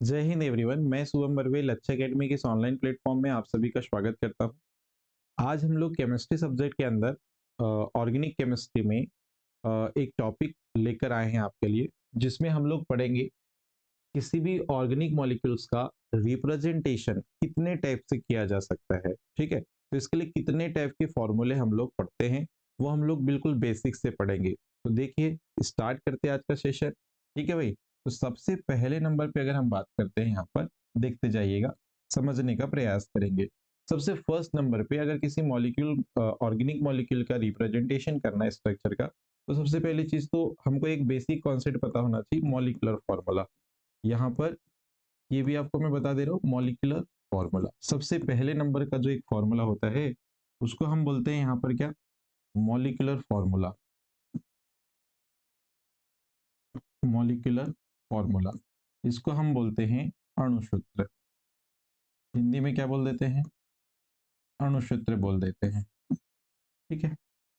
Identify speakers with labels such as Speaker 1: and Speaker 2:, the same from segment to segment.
Speaker 1: जय हिंद एवरीवन। मैं शुभम बरवे लच्छा एकेडमी के इस ऑनलाइन प्लेटफॉर्म में आप सभी का स्वागत करता हूं। आज हम लोग केमिस्ट्री सब्जेक्ट के अंदर ऑर्गेनिक केमिस्ट्री में एक टॉपिक लेकर आए हैं आपके लिए, जिसमें हम लोग पढ़ेंगे किसी भी ऑर्गेनिक मॉलिक्यूल्स का रिप्रेजेंटेशन कितने टाइप से किया जा सकता है। ठीक है, तो इसके लिए कितने टाइप के फॉर्मूले हम लोग पढ़ते हैं वो हम लोग बिल्कुल बेसिक से पढ़ेंगे। तो देखिए, स्टार्ट करते हैं आज का सेशन। ठीक है भाई, तो सबसे पहले नंबर पे अगर हम बात करते हैं, यहाँ पर देखते जाइएगा, समझने का प्रयास करेंगे। सबसे फर्स्ट नंबर पे अगर किसी मॉलिक्यूल ऑर्गेनिक मॉलिक्यूल का रिप्रेजेंटेशन करना है स्ट्रक्चर का, तो सबसे पहली चीज तो हमको एक बेसिक कॉन्सेप्ट पता होना चाहिए, मॉलिक्यूलर फॉर्मूला। यहाँ पर ये भी आपको मैं बता दे रहा हूँ, मॉलिक्यूलर फॉर्मूला सबसे पहले नंबर का जो एक फॉर्मूला होता है उसको हम बोलते हैं यहाँ पर क्या, मॉलिक्यूलर फॉर्मूला। मॉलिक्यूलर फॉर्मूला, इसको हम बोलते हैं अणुसूत्र। हिंदी में क्या बोल देते हैं, अणुसूत्र बोल देते हैं। ठीक है,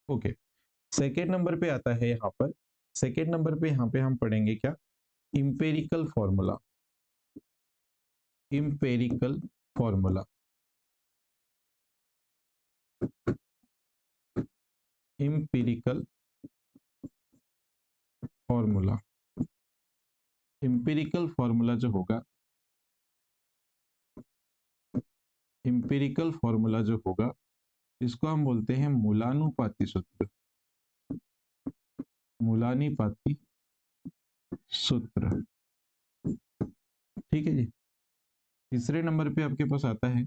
Speaker 1: ओके। सेकेंड नंबर पे आता है यहाँ पर, सेकेंड नंबर पे यहाँ पे हम पढ़ेंगे क्या, empirical formula. Empirical formula, empirical formula. Empirical formula जो होगा, इंपेरिकल फॉर्मूला जो होगा इसको हम बोलते हैं मूलानुपाती सूत्र। मूलानुपाती सूत्र। ठीक है जी। तीसरे नंबर पे आपके पास आता है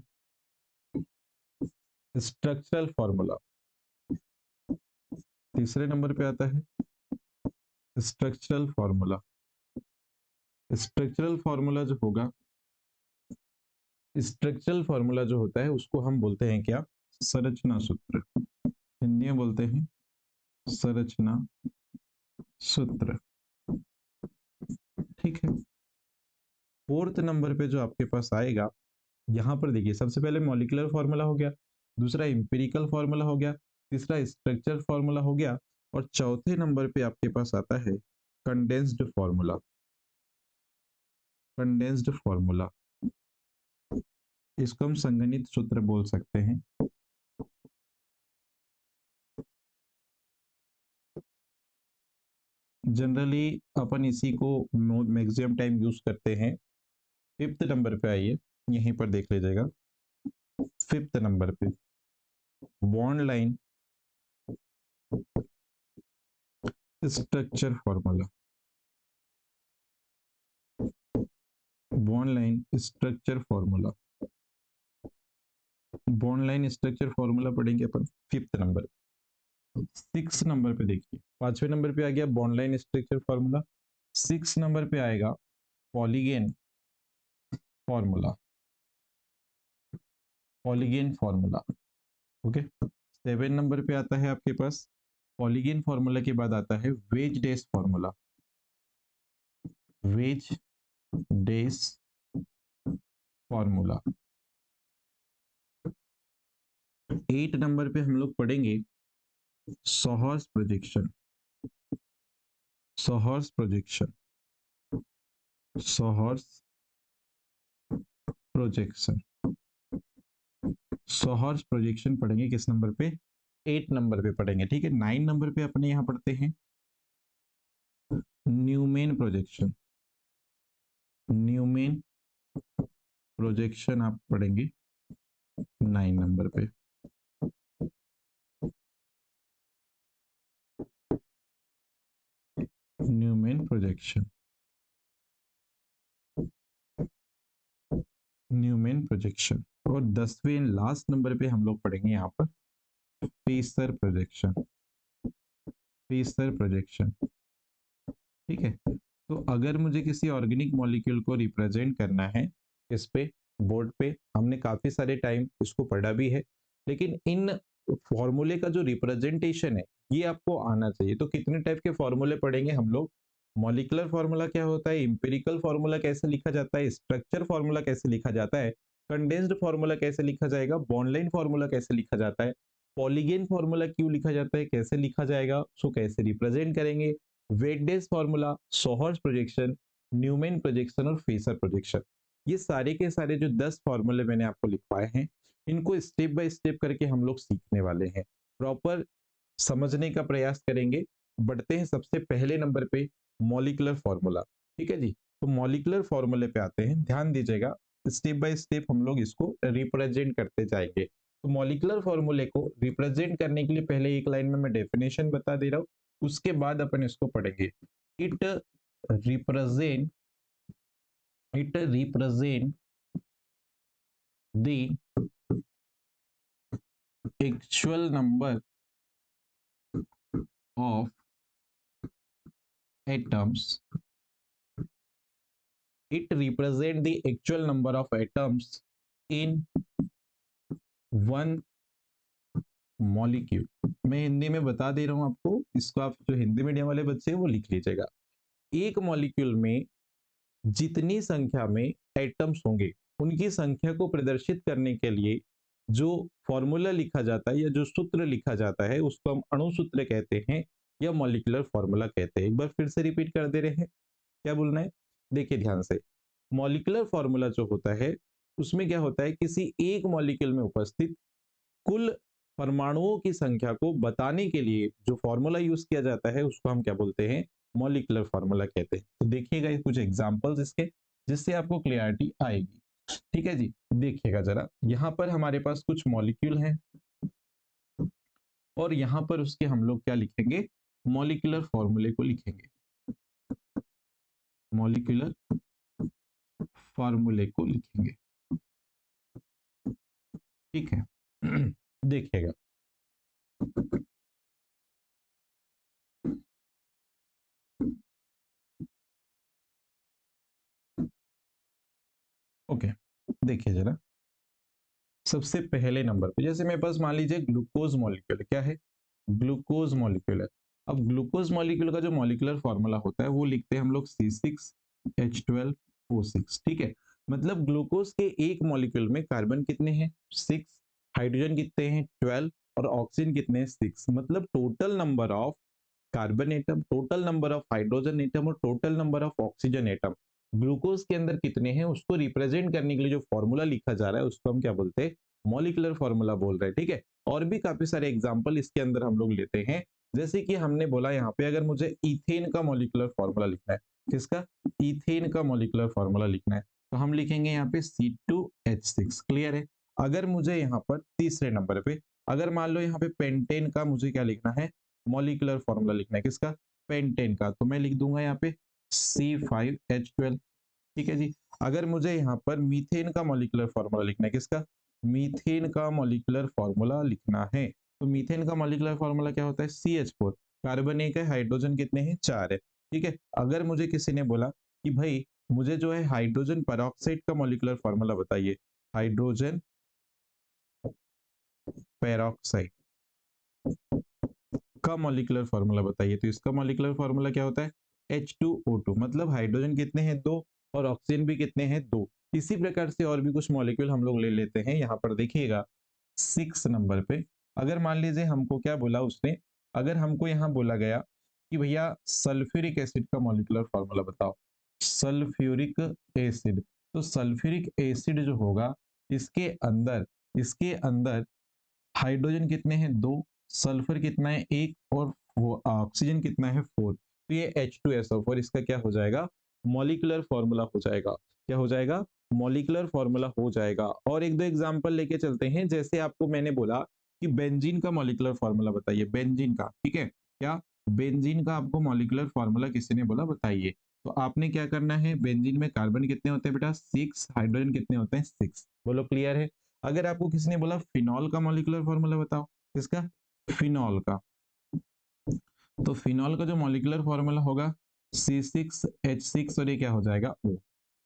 Speaker 1: स्ट्रक्चरल फॉर्मूला। तीसरे नंबर पे आता है स्ट्रक्चरल फॉर्मूला। स्ट्रक्चरल फॉर्मूला जो होगा, स्ट्रक्चरल फॉर्मूला जो होता है उसको हम बोलते हैं क्या, संरचना सूत्र। हिंदी में बोलते हैं संरचना सूत्र। ठीक है। फोर्थ नंबर पे जो आपके पास आएगा, यहाँ पर देखिए, सबसे पहले मॉलिक्यूलर फॉर्मूला हो गया, दूसरा इंपेरिकल फॉर्मूला हो गया, तीसरा स्ट्रक्चर फॉर्मूला हो गया, और चौथे नंबर पे आपके पास आता है कंडेंस्ड फॉर्मूला। कंडेंस्ड फॉर्मूला, इसको हम संगणित सूत्र बोल सकते हैं। जनरली अपन इसी को मैक्सिमम टाइम यूज करते हैं। फिफ्थ नंबर पे आइए, यहीं पर देख लीजिएगा। फिफ्थ नंबर पे bond line structure formula. Bond line structure formula, bond line structure formula पढ़ेंगे अपन फिफ्थ नंबर। सिक्स नंबर पे देखिए, पांचवें नंबर पे आ गया bond line structure formula. Six number पे आएगा polygon formula. Polygon formula, okay. Seven number पे आता है आपके पास, पॉलीगेन फॉर्मूला के बाद आता है वेज डेस फॉर्मूला। वेज डेस फॉर्मूला। एट नंबर पे हम लोग पढ़ेंगे sawhorse projection. Sawhorse projection, sawhorse projection. Sawhorse projection पढ़ेंगे किस नंबर पे, एट नंबर पे पढ़ेंगे। ठीक है। नाइन नंबर पे अपने यहाँ पढ़ते हैं न्यूमेन प्रोजेक्शन। न्यूमेन प्रोजेक्शन आप पढ़ेंगे नाइन नंबर पे। Neumann projection, Neumann projection. और दसवें लास्ट नंबर पे हम लोग पढ़ेंगे यहाँ पर फेसर प्रोजेक्शन। Phasor projection. ठीक है। तो अगर मुझे किसी ऑर्गेनिक मॉलिक्यूल को रिप्रेजेंट करना है इस पे, बोर्ड पे, हमने काफी सारे टाइम इसको पढ़ा भी है, लेकिन इन फॉर्मूले का जो रिप्रेजेंटेशन है ये आपको आना चाहिए। तो कितने टाइप के फॉर्मूले पढ़ेंगे हम लोग, मॉलिक्यूलर फॉर्मूला क्या होता है, इंपेरिकल फॉर्मूला कैसे लिखा जाता है, स्ट्रक्चर फॉर्मूला कैसे लिखा जाता है, कंडेंस्ड फॉर्मूला कैसे लिखा जाएगा, बॉन्डलाइन फॉर्मूला कैसे लिखा जाता है, पॉलीगेन फॉर्मूला क्यों लिखा जाता है, कैसे लिखा जाएगा, उसको कैसे रिप्रेजेंट करेंगे, wedge dash formula, sawhorse projection, Newman projection और फेसर प्रोजेक्शन। ये सारे के सारे जो 10 फॉर्मूले मैंने आपको लिखवाए हैं, इनको स्टेप बाय स्टेप करके हम लोग सीखने वाले हैं, प्रॉपर समझने का प्रयास करेंगे। बढ़ते हैं सबसे पहले नंबर पे, मॉलिक्यूलर फॉर्मूला। ठीक है जी, तो मॉलिक्यूलर फॉर्मूले पे आते हैं, ध्यान दीजिएगा, स्टेप बाय स्टेप हम लोग इसको रिप्रेजेंट करते जाएंगे। तो मॉलिक्यूलर फॉर्मूले को रिप्रेजेंट करने के लिए पहले एक लाइन में मैं डेफिनेशन बता दे रहा हूँ, उसके बाद अपन इसको पढ़ेंगे। It represent it represent the actual number of atoms. It represent the actual number of atoms in one molecule। मैं हिंदी में बता दे रहा हूं आपको, इसको आप जो हिंदी मीडियम वाले बच्चे हैं वो लिख लीजिएगा। एक मॉलिक्यूल में जितनी संख्या में एटम्स होंगे, उनकी संख्या को प्रदर्शित करने के लिए जो फॉर्मूला लिखा जाता है या जो सूत्र लिखा जाता है, उसको हम अणु सूत्र कहते हैं या मॉलिक्यूलर फॉर्मूला कहते हैं। एक बार फिर से रिपीट कर दे रहे हैं, क्या बोलना है, देखिए ध्यान से। मॉलिक्यूलर फॉर्मूला जो होता है, उसमें क्या होता है, किसी एक मॉलिक्यूल में उपस्थित कुल परमाणुओं की संख्या को बताने के लिए जो फॉर्मूला यूज किया जाता है, उसको हम क्या बोलते हैं, मॉलिक्यूलर फॉर्मूला कहते हैं। तो देखिएगा कुछ एग्जांपल्स इसके, जिससे आपको क्लियरिटी आएगी। ठीक है जी, देखिएगा जरा, यहाँ पर हमारे पास कुछ मॉलिक्यूल हैं और यहाँ पर उसके हम लोग क्या लिखेंगे, मॉलिक्यूलर फॉर्मूले को लिखेंगे, मॉलिक्यूलर फॉर्मूले को लिखेंगे। ठीक है देखिएगा, ओके, देखिए जरा, सबसे पहले नंबर पे जैसे मेरे पास मान लीजिए ग्लूकोज मॉलिक्यूल, क्या है, ग्लूकोज मॉलिक्यूल है। अब ग्लूकोज मॉलिक्यूल का जो मॉलिक्यूलर फॉर्मूला होता है वो लिखते हैं हम लोग C6H12O6। ठीक है, मतलब ग्लूकोज के एक मॉलिक्यूल में कार्बन कितने हैं, 6, हाइड्रोजन कितने हैं, 12, और ऑक्सीजन कितने हैं, 6। मतलब total number of carbon atom, total number of hydrogen atom और total number of oxygen atom glucose के अंदर कितने हैं, उसको रिप्रेजेंट करने के लिए जो फॉर्मूला लिखा जा रहा है, उसको हम क्या बोलते हैं, मॉलिक्यूलर फॉर्मूला बोल रहे हैं। ठीक है, और भी काफी सारे एग्जांपल इसके अंदर हम लोग लेते हैं। जैसे कि हमने बोला यहाँ पे, अगर मुझे इथेन का मॉलिक्यूलर फॉर्मूला लिखना है, किसका, इथेन का मॉलिक्यूलर फॉर्मूला लिखना है, तो हम लिखेंगे यहाँ पे C2H6। क्लियर है। अगर मुझे यहाँ पर तीसरे नंबर पे, अगर मान लो यहाँ पे पेंटेन का मुझे क्या लिखना है, मॉलिक्यूलर फॉर्मूला लिखना है, किसका, पेंटेन का, तो मैं लिख दूंगा यहाँ पे C5H12। ठीक है जी। अगर मुझे यहाँ पर मीथेन का मॉलिक्यूलर फॉर्मूला लिखना है, किसका, मीथेन का मॉलिक्यूलर फॉर्मूला लिखना है, तो मीथेन का मॉलिक्यूलर फॉर्मूला क्या होता है, CH4, कार्बन एक है, हाइड्रोजन कितने हैं, 4 है। ठीक है, अगर मुझे किसी ने बोला कि भाई मुझे जो है हाइड्रोजन पेरोक्साइड का मॉलिक्यूलर फॉर्मूला बताइए, हाइड्रोजन पेरोक्साइड का मॉलिक्यूलर फॉर्मूला बताइए, तो इसका मॉलिक्यूलर फॉर्मूला क्या होता है, H2O2। मतलब हाइड्रोजन कितने हैं, 2, और ऑक्सीजन भी कितने हैं, 2। इसी प्रकार से और भी कुछ मॉलिक्यूल हम लोग ले लेते हैं। यहाँ पर देखिएगा 6 नंबर पे, अगर मान लीजिए हमको क्या बोला उसने, अगर हमको यहाँ बोला गया कि भैया सल्फ्यूरिक एसिड का मॉलिक्यूलर फॉर्मूला बताओ, सल्फ्यूरिक एसिड, तो सल्फ्यूरिक एसिड जो होगा, इसके अंदर हाइड्रोजन कितने हैं, 2, सल्फर कितना है, 1, और वो ऑक्सीजन कितना है, 4। तो ये H2SO4 इसका क्या हो जाएगा, मॉलिक्यूलर फॉर्मूला हो जाएगा। क्या हो जाएगा, मॉलिक्यूलर फॉर्मूला हो जाएगा। और एक दो एग्जांपल लेके चलते हैं। जैसे आपको मैंने बोला कि बेंजीन का मॉलिक्यूलर फॉर्मूला बताइए, बेंजीन का, ठीक है, क्या, बेंजीन का आपको मॉलिक्यूलर फॉर्मूला किसी ने बोला बताइए, तो आपने क्या करना है, बेंजीन में कार्बन कितने होते हैं बेटा, 6, हाइड्रोजन कितने होते हैं, 6। बोलो क्लियर है। अगर आपको किसी ने बोला फिनॉल का मॉलिक्यूलर फॉर्मूला बताओ, किसका, फिनॉल का, तो फिनॉल का जो मॉलिक्यूलर फॉर्मूला होगा C6H6, और ये क्या हो जाएगा, O।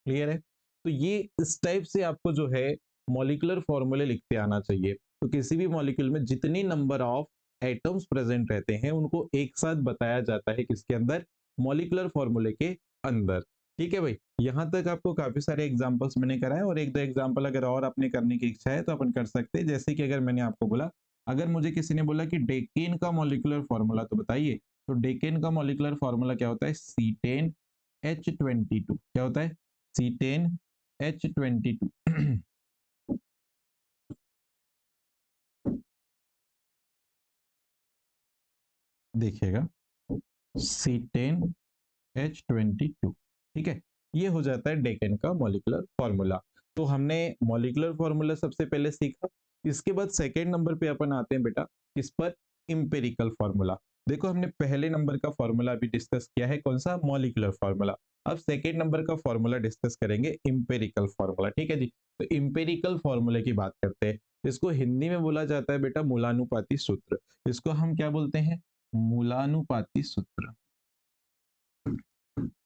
Speaker 1: क्लियर है। तो ये इस टाइप से आपको जो है मॉलिक्यूलर फॉर्मूले लिखते आना चाहिए। तो किसी भी मॉलिक्यूल में जितनी नंबर ऑफ एटम्स प्रेजेंट रहते हैं, उनको एक साथ बताया जाता है, किसके अंदर, मॉलिक्यूलर फॉर्मूले के अंदर। ठीक है भाई, यहां तक आपको काफी सारे एग्जांपल्स मैंने कराए, और एक दो एग्जांपल अगर और आपने करने की इच्छा है तो अपन कर सकते हैं। जैसे कि अगर मैंने आपको बोला, अगर मुझे किसी ने बोला कि डेकेन का मॉलिक्यूलर फॉर्मूला तो बताइए, तो डेकेन का मॉलिक्यूलर फॉर्मूला क्या होता है, C10 H22 क्या होता है? C10H22 देखिएगा, C10H22, ठीक है, ये हो जाता है डेकेन का मॉलिक्यूलर फॉर्मूला। तो हमने मॉलिक्यूलर फॉर्मूला सबसे पहले सीखा। इसके बाद सेकेंड नंबर पे अपन आते हैं बेटा किस पर? Empirical formula. देखो हमने पहले नंबर का फॉर्मूला भी डिस्कस किया है, कौन सा? Molecular formula. अब सेकेंड नंबर का फॉर्मूला डिस्कस करेंगे इंपेरिकल फॉर्मूला, ठीक है जी। तो इंपेरिकल फॉर्मूले की बात करते हैं। इसको हिंदी में बोला जाता है बेटा मूलानुपाती सूत्र। इसको हम क्या बोलते हैं? मूलानुपाती सूत्र।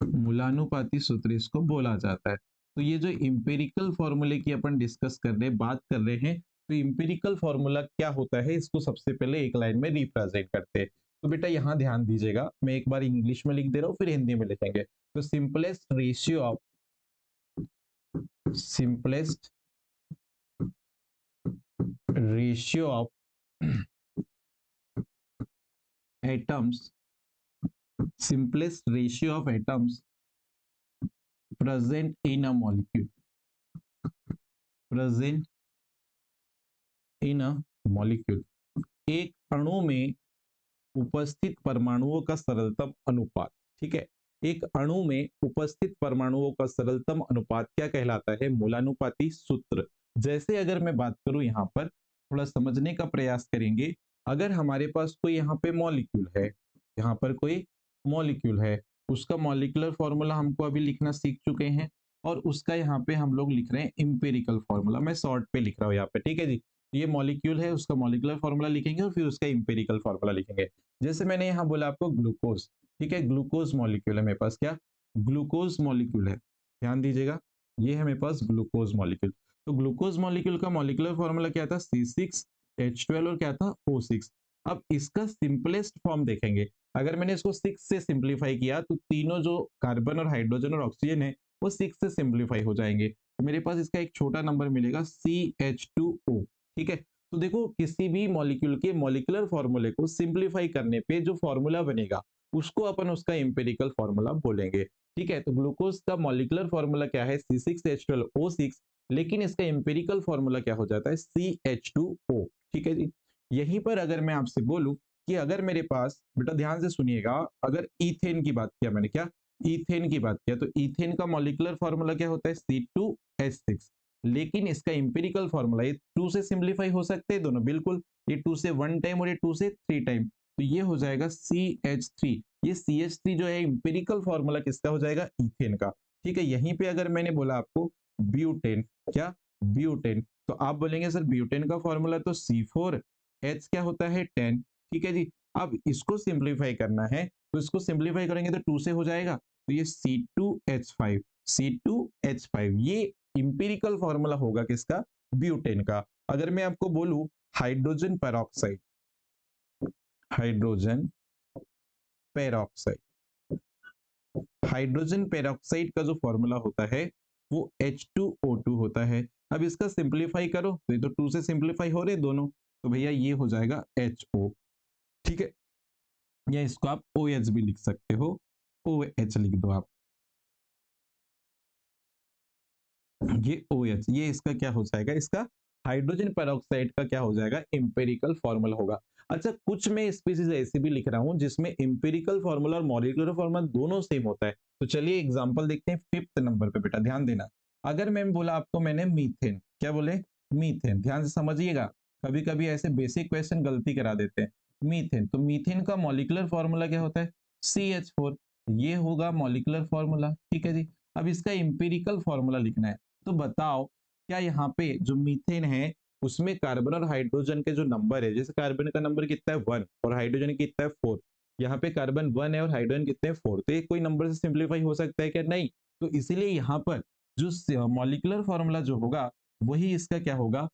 Speaker 1: मूलानुपाती सूत्र इसको बोला जाता है। तो ये जो इंपेरिकल फॉर्मूले की अपन डिस्कस कर रहे हैं, बात कर रहे हैं, तो इंपेरिकल फॉर्मूला क्या होता है इसको सबसे पहले एक लाइन में रिप्रेजेंट करते हैं। तो बेटा यहाँ ध्यान दीजिएगा, मैं एक बार इंग्लिश में लिख दे रहा हूँ फिर हिंदी में लिखेंगे। तो simplest ratio of atoms simplest ratio of atoms present in a molecule present in a molecule एक अणु में उपस्थित परमाणुओं का सरलतम अनुपात, ठीक है, एक अणु में उपस्थित परमाणुओं का सरलतम अनुपात क्या कहलाता है? मूलानुपाती सूत्र। जैसे अगर मैं बात करूं, यहां पर थोड़ा समझने का प्रयास करेंगे। अगर हमारे पास कोई यहाँ पे मॉलिक्यूल है, यहाँ पर कोई मॉलिक्यूल है, उसका मॉलिक्यूलर फॉर्मूला हमको अभी लिखना सीख चुके हैं, और उसका यहाँ पे हम लोग लिख रहे हैं इंपेरिकल फॉर्मूला। मैं शॉर्ट पे लिख रहा हूँ यहाँ पे, ठीक है जी। ये मॉलिक्यूल है, उसका मॉलिक्यूलर फॉर्मूला लिखेंगे और फिर उसका इंपेरिकल फॉर्मूला लिखेंगे। जैसे मैंने यहाँ बोला आपको ग्लूकोज, ठीक है, ग्लूकोज मॉलिक्यूल है मेरे पास, क्या? ग्लूकोज मॉलिक्यूल है। ध्यान दीजिएगा, ये है मेरे पास ग्लूकोज मॉलिक्यूल। तो ग्लूकोज मॉलिक्यूल का मॉलिक्यूलर फॉर्मूला क्या था? C6H12 और क्या था? O6। अब इसका सिंपलेस्ट फॉर्म देखेंगे। अगर मैंने इसको 6 से सिंप्लीफाई किया तो तीनों जो कार्बन और हाइड्रोजन और ऑक्सीजन है वो 6 से सिंप्लीफाई हो जाएंगे, तो मेरे पास इसका एक छोटा नंबर मिलेगा CH2O, ठीक है। तो देखो किसी भी मॉलिक्यूल के मॉलिक्यूलर फॉर्मूले को सिंप्लीफाई करने पे जो फॉर्मूला बनेगा उसको अपन उसका इंपेरिकल फॉर्मूला बोलेंगे, ठीक है। तो ग्लूकोज का मॉलिक्यूलर फॉर्मूला क्या है? C6H12O6, लेकिन इसका इंपेरिकल फॉर्मूला क्या हो जाता है? CH2O, ठीक है जी। यहीं पर अगर मैं आपसे बोलूं कि अगर मेरे पास, बेटा ध्यान से सुनिएगा, अगर ईथेन की बात किया मैंने, क्या ईथेन की बात किया, तो ईथेन का मॉलिक्यूलर फॉर्मूला क्या होता है? C2H6, लेकिन इसका इंपेरिकल फॉर्मूला, ये 2 से सिंप्लीफाई हो सकते हैं दोनों, बिल्कुल, ये 2 से 1 टाइम और ये 2 से 3 टाइम, तो ये हो जाएगा CH3। ये CH3 जो है इंपेरिकल फॉर्मूला किसका हो जाएगा? ईथेन का, ठीक है। यहीं पे अगर मैंने बोला आपको ब्यूटेन, क्या? ब्यूटेन, तो आप बोलेंगे सर ब्यूटेन का फॉर्मूला तो C4H क्या होता है? 10, ठीक है जी। अब इसको सिंप्लीफाई करना है, तो इसको सिंप्लीफाई करेंगे तो 2 से हो जाएगा, तो ये C2H5, C2H5, ये इंपेरिकल फॉर्मूला होगा किसका? ब्यूटेन का। अगर मैं आपको बोलूं hydrogen peroxide, hydrogen peroxide, hydrogen peroxide का जो फॉर्मूला होता है वो H2O2 होता है। अब इसका सिंप्लीफाई करो तो ये तो 2 से सिंप्लीफाई हो रहे दोनों, तो भैया ये हो जाएगा HO, ठीक है। या इसको आप OH भी लिख सकते हो, OH लिख दो आप, ये OH, ये इसका क्या हो जाएगा? इसका हाइड्रोजन पेरोक्साइड का क्या हो जाएगा? इंपेरिकल फॉर्मूला होगा। अच्छा, कुछ मैं स्पीसीज ऐसे भी लिख रहा हूं जिसमें इंपेरिकल फॉर्मूला और मॉलिक्यूलर फॉर्मूला दोनों सेम होता है। तो चलिए एग्जांपल देखते हैं 5th नंबर पे, बेटा ध्यान देना। अगर मैं बोला आपको, मैंने मीथेन, क्या बोले? मीथेन, ध्यान से समझिएगा, कभी कभी ऐसे बेसिक क्वेश्चन गलती करा देते हैं। मीथेन, तो मीथेन का मॉलिक्यूलर फॉर्मूला क्या होता है? CH4, ये होगा मॉलिक्यूलर फॉर्मूला, ठीक है जी। अब इसका इंपेरिकल फॉर्मूला लिखना है, तो बताओ क्या यहाँ पे जो मीथेन है उसमें कार्बन और हाइड्रोजन के जो नंबर है, जैसे कार्बन का नंबर कितना है? 1 और हाइड्रोजन कितना है? 4। यहाँ पे कार्बन 1 है और हाइड्रोजन कितने हैं? 4। तो ये कोई नंबर से सिंप्लीफाई हो सकता है क्या? नहीं। तो इसीलिए यहाँ पर जो मॉलिक्यूलर फॉर्मूला जो होगा वही इसका क्या होगा?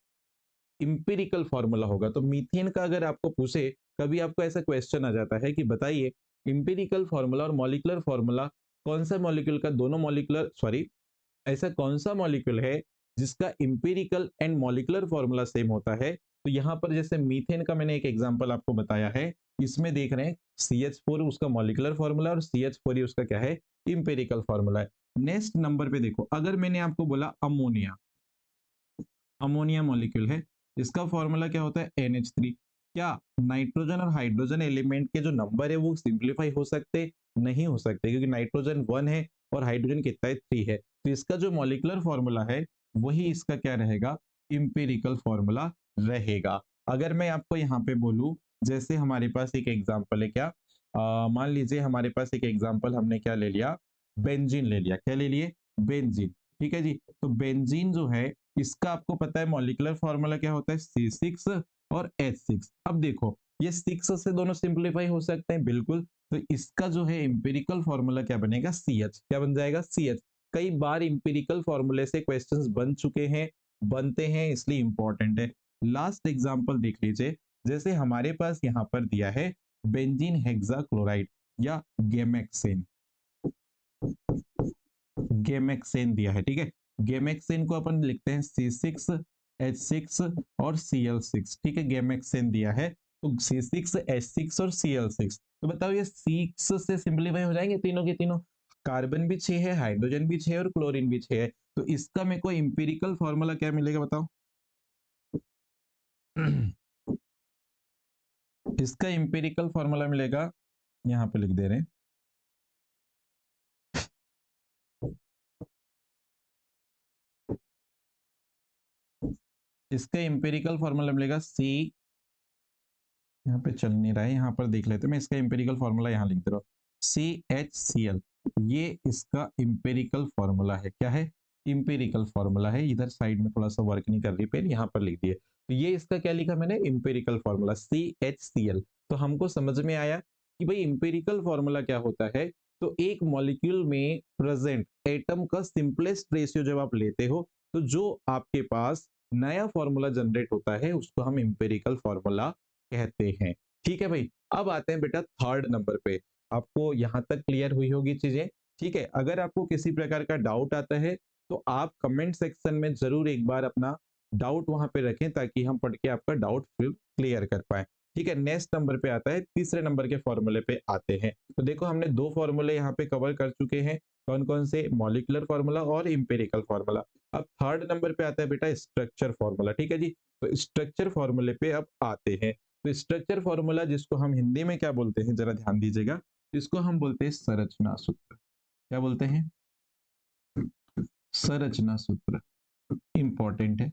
Speaker 1: इंपेरिकल फॉर्मूला होगा। तो मीथेन का अगर आपको पूछे, कभी आपको ऐसा क्वेश्चन आ जाता है कि बताइए इंपेरिकल फॉर्मूला और मॉलिक्यूलर फॉर्मूला कौन सा मॉलिक्यूल का, दोनों मॉलिक्यूलर, सॉरी, ऐसा कौन सा मॉलिक्यूल है जिसका empirical and molecular formula same होता है? तो यहाँ पर जैसे मीथेन का मैंने एक एग्जांपल आपको बताया है, इसमें देख रहे हैं CH4 उसका मॉलिक्यूलर फॉर्मूला और CH4 ही उसका क्या है? इंपेरिकल फॉर्मूला है। नेक्स्ट नंबर पे देखो, अगर मैंने आपको बोला अमोनिया, अमोनिया मॉलिक्यूल है, इसका फॉर्मूला क्या होता है NH3। क्या नाइट्रोजन और हाइड्रोजन एलिमेंट के जो नंबर है वो सिंप्लीफाई हो सकते? नहीं हो सकते, क्योंकि नाइट्रोजन 1 है और हाइड्रोजन कितना है 3 है। तो इसका जो मॉलिक्यूलर फॉर्मूला है वही इसका क्या रहेगा, इंपेरिकल फॉर्मूला रहेगा। अगर मैं आपको यहाँ पे बोलूं, जैसे हमारे पास एक एग्जांपल है, क्या मान लीजिए हमारे पास एक एग्जांपल हमने क्या ले लिया, बेंजीन ले लिया। क्या ले लिए? बेंजीन। ठीक है जी। तो बेंजीन जो है, इसका आपको पता है मॉलिक्यूलर फॉर्मूला क्या होता है, C6 और H6। अब देखो ये 6 से दोनों सिंप्लीफाई हो सकते हैं, बिल्कुल। तो इसका जो है इंपेरिकल फॉर्मूला क्या बनेगा, CH। क्या बन जाएगा, CH। कई बार इंपेरिकल फॉर्मूले से क्वेश्चंस बन चुके हैं, बनते हैं, इसलिए इंपॉर्टेंट है। लास्ट एग्जांपल देख लीजिए, जैसे हमारे पास यहाँ पर दिया है बेंजीन हेक्साक्लोराइड या गेमेक्सेन, गेमेक्सेन दिया है। ठीक है, गेमेक्सेन को अपन लिखते हैं C6H6 और Cl6। ठीक है, गेमेक्सेन दिया है, तो C6H6 और Cl6। तो बताओ ये 6 से सिंपलीफाई हो जाएंगे तीनों के तीनों। कार्बन भी 6 है, हाइड्रोजन भी 6 है और क्लोरीन भी 6 है। तो इसका मेरे को इंपेरिकल फॉर्मूला क्या मिलेगा बताओ? इसका इंपेरिकल फॉर्मूला मिलेगा, यहाँ पे लिख दे रहे हैं, इसका इंपेरिकल फॉर्मूला मिलेगा C, यहाँ पे चल नहीं रहा है, यहाँ पर देख लेते हैं। मैं इसका इंपेरिकल फॉर्मूला यहाँ लिख दे रहा हूँ, CHCl। ये इसका इंपेरिकल फॉर्मूला है। क्या है? इंपेरिकल फॉर्मूला है। इधर साइड में थोड़ा सा वर्क नहीं कर रही पेन, यहाँ पर लिख दिए। तो ये इसका क्या लिखा मैंने, इंपेरिकल फॉर्मूला CHCl। तो हमको समझ में आया कि भाई इंपेरिकल फॉर्मूला क्या होता है। तो एक मॉलिक्यूल में प्रेजेंट एटम का सिंपलेस्ट रेशियो जब आप लेते हो, तो जो आपके पास नया फॉर्मूला जनरेट होता है उसको हम इंपेरिकल फॉर्मूला कहते हैं। ठीक है भाई, अब आते हैं बेटा थर्ड नंबर पे। आपको यहां तक क्लियर हुई होगी चीजें? ठीक है, अगर आपको किसी प्रकार का डाउट आता है तो आप कमेंट सेक्शन में जरूर एक बार अपना डाउट वहां पे रखें, ताकि हम पढ़ के आपका डाउट फिर क्लियर कर पाए। ठीक है, नेक्स्ट नंबर पे आता है, तीसरे नंबर के फॉर्मूले पे आते हैं। तो देखो हमने दो फॉर्मूले यहाँ पे कवर कर चुके हैं, कौन कौन से, मॉलिक्यूलर फॉर्मूला और इंपेरिकल फॉर्मूला। अब थर्ड नंबर पे आता है बेटा स्ट्रक्चर फॉर्मूला। ठीक है जी, तो स्ट्रक्चर फॉर्मूले पे अब आते हैं। तो स्ट्रक्चर फॉर्मूला जिसको हम हिंदी में क्या बोलते हैं, जरा ध्यान दीजिएगा, इसको हम बोलते हैं संरचना सूत्र। क्या बोलते हैं? संरचना सूत्र, इंपॉर्टेंट है।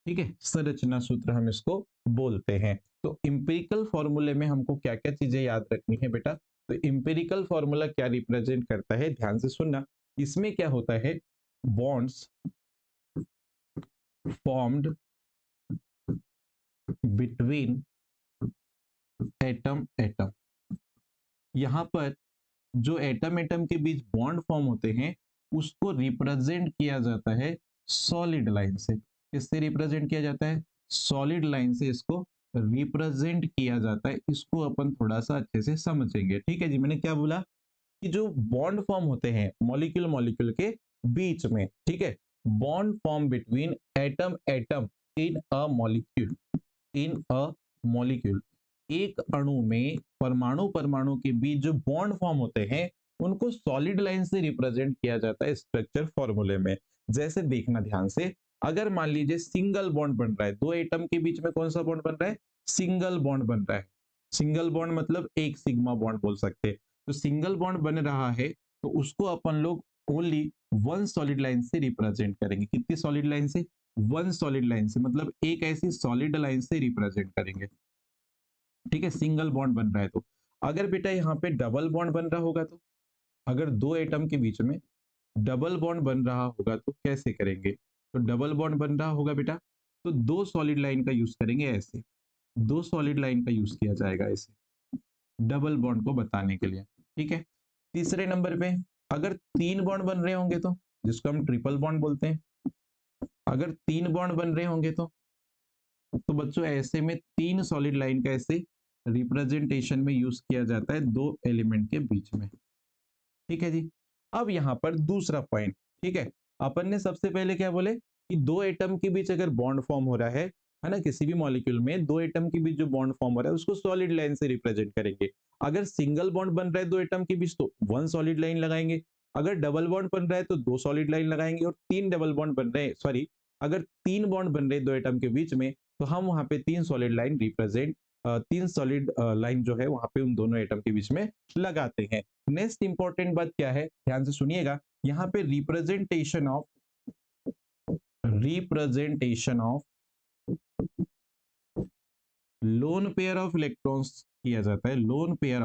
Speaker 1: ठीक है, संरचना सूत्र हम इसको बोलते हैं। तो इंपेरिकल फॉर्मूले में हमको क्या क्या चीजें याद रखनी है बेटा? तो इंपेरिकल फॉर्मूला क्या रिप्रेजेंट करता है, ध्यान से सुनना। इसमें क्या होता है, bonds formed between atom atom. यहां पर जो एटम एटम के बीच बॉन्ड फॉर्म होते हैं उसको रिप्रेजेंट किया जाता है सॉलिड लाइन से। किससे रिप्रेजेंट किया जाता है? सॉलिड लाइन से इसको रिप्रेजेंट किया जाता है। इसको अपन थोड़ा सा अच्छे से समझेंगे। ठीक है जी, मैंने क्या बोला कि जो बॉन्ड फॉर्म होते हैं मॉलिक्यूल मॉलिक्यूल के बीच में, ठीक है, bond form between atom atom in a molecule, in a molecule, एक अणु में परमाणु परमाणु के बीच जो बॉन्ड फॉर्म होते हैं उनको सॉलिड लाइन से रिप्रेजेंट किया जाता है स्ट्रक्चर फॉर्मूले में। जैसे देखना ध्यान से, अगर मान लीजिए सिंगल बॉन्ड बन रहा है, दो एटम के बीच में कौन सा बॉन्ड बन रहा है, सिंगल बॉन्ड बन रहा है। सिंगल बॉन्ड मतलब एक सिग्मा बॉन्ड बोल सकते हैं। तो सिंगल बॉन्ड बन रहा है तो उसको अपन लोग ओनली वन सॉलिड लाइन से रिप्रेजेंट करेंगे। कितनी सॉलिड लाइन से? वन सॉलिड लाइन से, मतलब एक ऐसी सॉलिड लाइन से रिप्रेजेंट करेंगे। ठीक है, सिंगल बॉन्ड बन रहा है तो। अगर बेटा यहाँ पे डबल बॉन्ड बन रहा होगा तो, अगर दो एटम के बीच में डबल बॉन्ड बन रहा होगा तो कैसे करेंगे? तो डबल बॉन्ड बन रहा होगा बेटा, तो दो सॉलिड लाइन का यूज करेंगे ऐसे, दो सॉलिड लाइन का यूज किया जाएगा ऐसे डबल बॉन्ड को बताने के लिए। ठीक है, तीसरे नंबर पे अगर तीन बॉन्ड बन रहे होंगे तो, जिसको हम ट्रिपल बॉन्ड बोलते हैं, अगर तीन बॉन्ड बन रहे होंगे तो बच्चों ऐसे में तीन सॉलिड लाइन का ऐसे रिप्रेजेंटेशन में यूज किया जाता है दो एलिमेंट के बीच में। ठीक है जी, अब यहां पर दूसरा पॉइंट। ठीक है, अपन ने सबसे पहले क्या बोले कि दो एटम के बीच अगर बॉन्ड फॉर्म हो रहा है है ना, किसी भी मॉलिक्यूल में दो एटम के बीच जो बॉन्ड फॉर्म हो रहा है उसको सॉलिड लाइन से रिप्रेजेंट करेंगे। अगर सिंगल बॉन्ड बन रहा है दो एटम के बीच तो वन सॉलिड लाइन लगाएंगे, अगर डबल बॉन्ड बन रहा है तो दो सॉलिड लाइन लगाएंगे, और तीन डबल बॉन्ड बन रहे हैं, सॉरी, अगर तीन बॉन्ड बन रहे हैं दो एटम के बीच में तो हम वहां पे तीन सॉलिड लाइन रिप्रेजेंट, तीन सॉलिड लाइन जो है वहां पे उन दोनों एटम के बीच में लगाते हैं। नेक्स्ट इंपॉर्टेंट बात क्या है, ध्यान से सुनिएगा, यहाँ पे representation of loan pair of electrons किया जाता है। लोन पेयर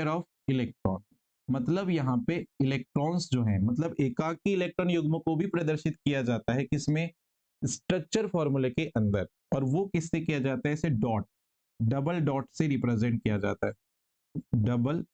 Speaker 1: ऑफ इलेक्ट्रॉन मतलब यहाँ पे इलेक्ट्रॉन्स जो है, मतलब एकाकी इलेक्ट्रॉन युग्म को भी प्रदर्शित किया जाता है किसमें, स्ट्रक्चर फॉर्मूले के अंदर, और वो किससे किया जाता है, इसे डॉट, डबल डॉट से रिप्रेजेंट किया जाता है, डबल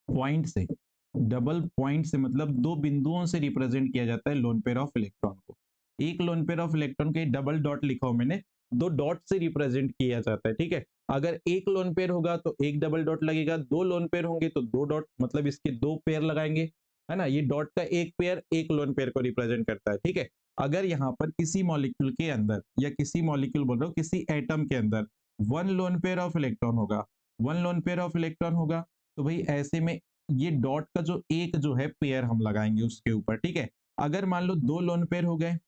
Speaker 1: पॉइंट से, डबल पॉइंट से मतलब दो बिंदुओं से रिप्रेजेंट किया जाता है लोन पेयर ऑफ इलेक्ट्रॉन को। एक लोन पेयर ऑफ इलेक्ट्रॉन के डबल डॉट लिखा हो मैंने, दो डॉट से रिप्रेजेंट किया जाता है, ठीक है। अगर एक लोन पेयर होगा तो एक डबल डॉट लगेगा, दो लोन पेयर होंगे तो दो डॉट, मतलब इसके दो पेयर लगाएंगे, है ना। ये डॉट का एक पेयर एक लोन पेयर को रिप्रेजेंट करता है, ठीक है। अगर यहाँ पर किसी मॉलिक्यूल के अंदर, या किसी मॉलिक्यूल बोल रहा हूँ, किसी एटम के अंदर one lone pair of electron होगा, one lone pair of electron होगा, तो भाई ऐसे में ये डॉट का जो एक जो है पेयर हम लगाएंगे उसके ऊपर, ठीक है। अगर मान लो दो लोन पेयर हो गए,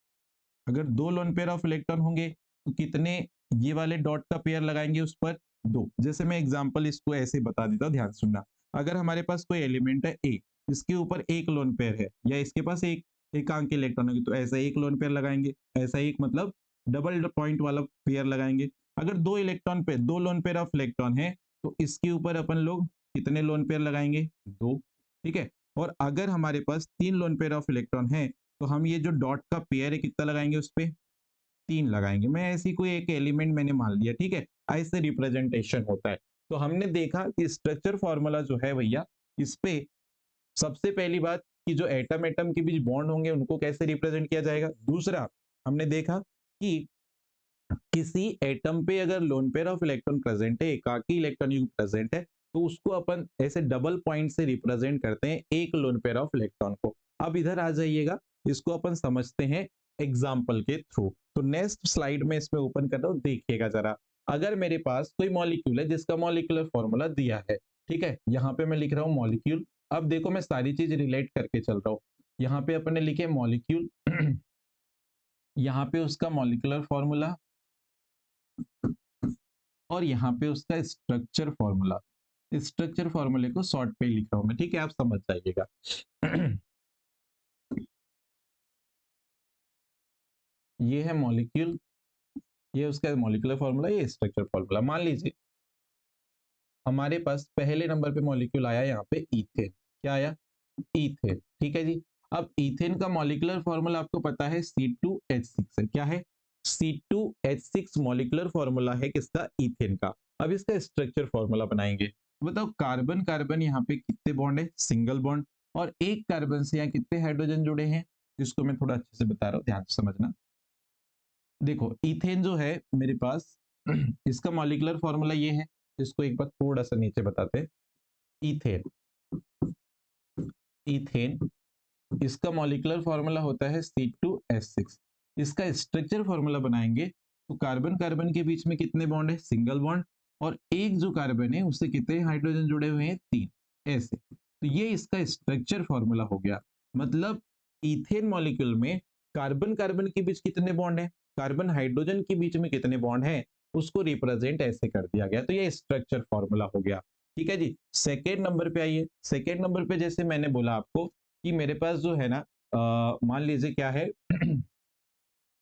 Speaker 1: अगर दो लोन पेयर ऑफ इलेक्ट्रॉन होंगे तो कितने ये वाले डॉट का पेयर लगाएंगे उस पर, दो। जैसे मैं एग्जांपल इसको ऐसे बता देता हूँ, ध्यान सुनना। अगर हमारे पास कोई एलिमेंट है ए, इसके ऊपर एक लोन पेयर है, या इसके पास एक एकांक इलेक्ट्रॉन है, तो ऐसा एक लोन पेयर लगाएंगे, ऐसा एक मतलब डबल पॉइंट वाला पेयर लगाएंगे। अगर दो इलेक्ट्रॉन पे दो लोन पेयर ऑफ इलेक्ट्रॉन है तो इसके ऊपर अपन लोग कितने लोन पेयर लगाएंगे, दो, ठीक है। और अगर हमारे पास तीन लोन पेयर ऑफ इलेक्ट्रॉन है तो हम ये जो डॉट का पेयर है कितना लगाएंगे उस पे, तीन लगाएंगे। मैं ऐसी कोई एक एलिमेंट मैंने मान लिया, ठीक है, ऐसे रिप्रेजेंटेशन होता है। तो हमने देखा कि स्ट्रक्चर फॉर्मूला जो है भैया, इस पे सबसे पहली बात कि जो एटम एटम के बीच बॉन्ड होंगे उनको कैसे रिप्रेजेंट किया जाएगा। दूसरा, हमने देखा कि किसी एटम पे अगर loan pair of electron present है, एकाकी इलेक्ट्रॉन युग्म प्रेजेंट है, तो उसको अपन ऐसे डबल पॉइंट से रिप्रेजेंट करते हैं एक लोन पेयर ऑफ इलेक्ट्रॉन को। अब इधर आ जाइएगा, इसको अपन समझते हैं एग्जाम्पल के थ्रू। तो नेक्स्ट स्लाइड में इसमें ओपन कर रहा हूं, देखिएगा जरा। अगर मेरे पास कोई मॉलिक्यूल है जिसका मॉलिक्यूलर फॉर्मूला दिया है, ठीक है, यहाँ पे मैं लिख रहा हूँ मॉलिक्यूल। अब देखो मैं सारी चीज रिलेट करके चल रहा हूँ। यहाँ पे अपने लिखे मॉलिक्यूल यहाँ पे उसका मॉलिक्यूलर फॉर्मूला, और यहाँ पे उसका स्ट्रक्चर फॉर्मूला। स्ट्रक्चर फॉर्मूले को शॉर्ट पे लिख रहा हूं मैं, ठीक है, आप समझ जाइएगा। ये है मॉलिक्यूल, ये उसका मॉलिक्यूलर फॉर्मूला, ये स्ट्रक्चर फॉर्मूला। मान लीजिए हमारे पास पहले नंबर पे मॉलिक्यूल आया यहाँ पे इथेन। क्या आया, इथेन, ठीक है जी। अब इथेन का मॉलिक्यूलर फॉर्मूला आपको पता है C2H6 है। क्या है, C2H6 मॉलिक्यूलर फॉर्मूला है किसका, इथेन का। अब इसका स्ट्रक्चर फॉर्मूला बनाएंगे। बताओ कार्बन कार्बन यहाँ पे कितने बॉन्ड है, सिंगल बॉन्ड, और एक कार्बन से यहाँ कितने हाइड्रोजन जुड़े हैं, इसको मैं थोड़ा अच्छे से बता रहा हूँ, ध्यान से समझना। देखो इथेन जो है मेरे पास इसका मॉलिक्यूलर फॉर्मूला ये है, इसको एक बार थोड़ा सा नीचे बताते हैं। इथेन, इथेन इसका मॉलिक्यूलर फॉर्मूला होता है C2H6। इसका स्ट्रक्चर फॉर्मूला बनाएंगे तो कार्बन कार्बन के बीच में कितने बॉन्ड है, सिंगल बॉन्ड, और एक जो कार्बन है उससे कितने हाइड्रोजन जुड़े हुए हैं, तीन, ऐसे। तो ये इसका स्ट्रक्चर फॉर्मूला हो गया। मतलब इथेन मॉलिक्यूल में कार्बन कार्बन के बीच कितने बॉन्ड है, कार्बन हाइड्रोजन के बीच में कितने बॉन्ड है, उसको रिप्रेजेंट ऐसे कर दिया गया। तो ये स्ट्रक्चर फॉर्मूला हो गया, ठीक है जी। सेकेंड नंबर पे आइए। सेकेंड नंबर पे जैसे मैंने बोला आपको कि मेरे पास जो है ना, मान लीजिए क्या है,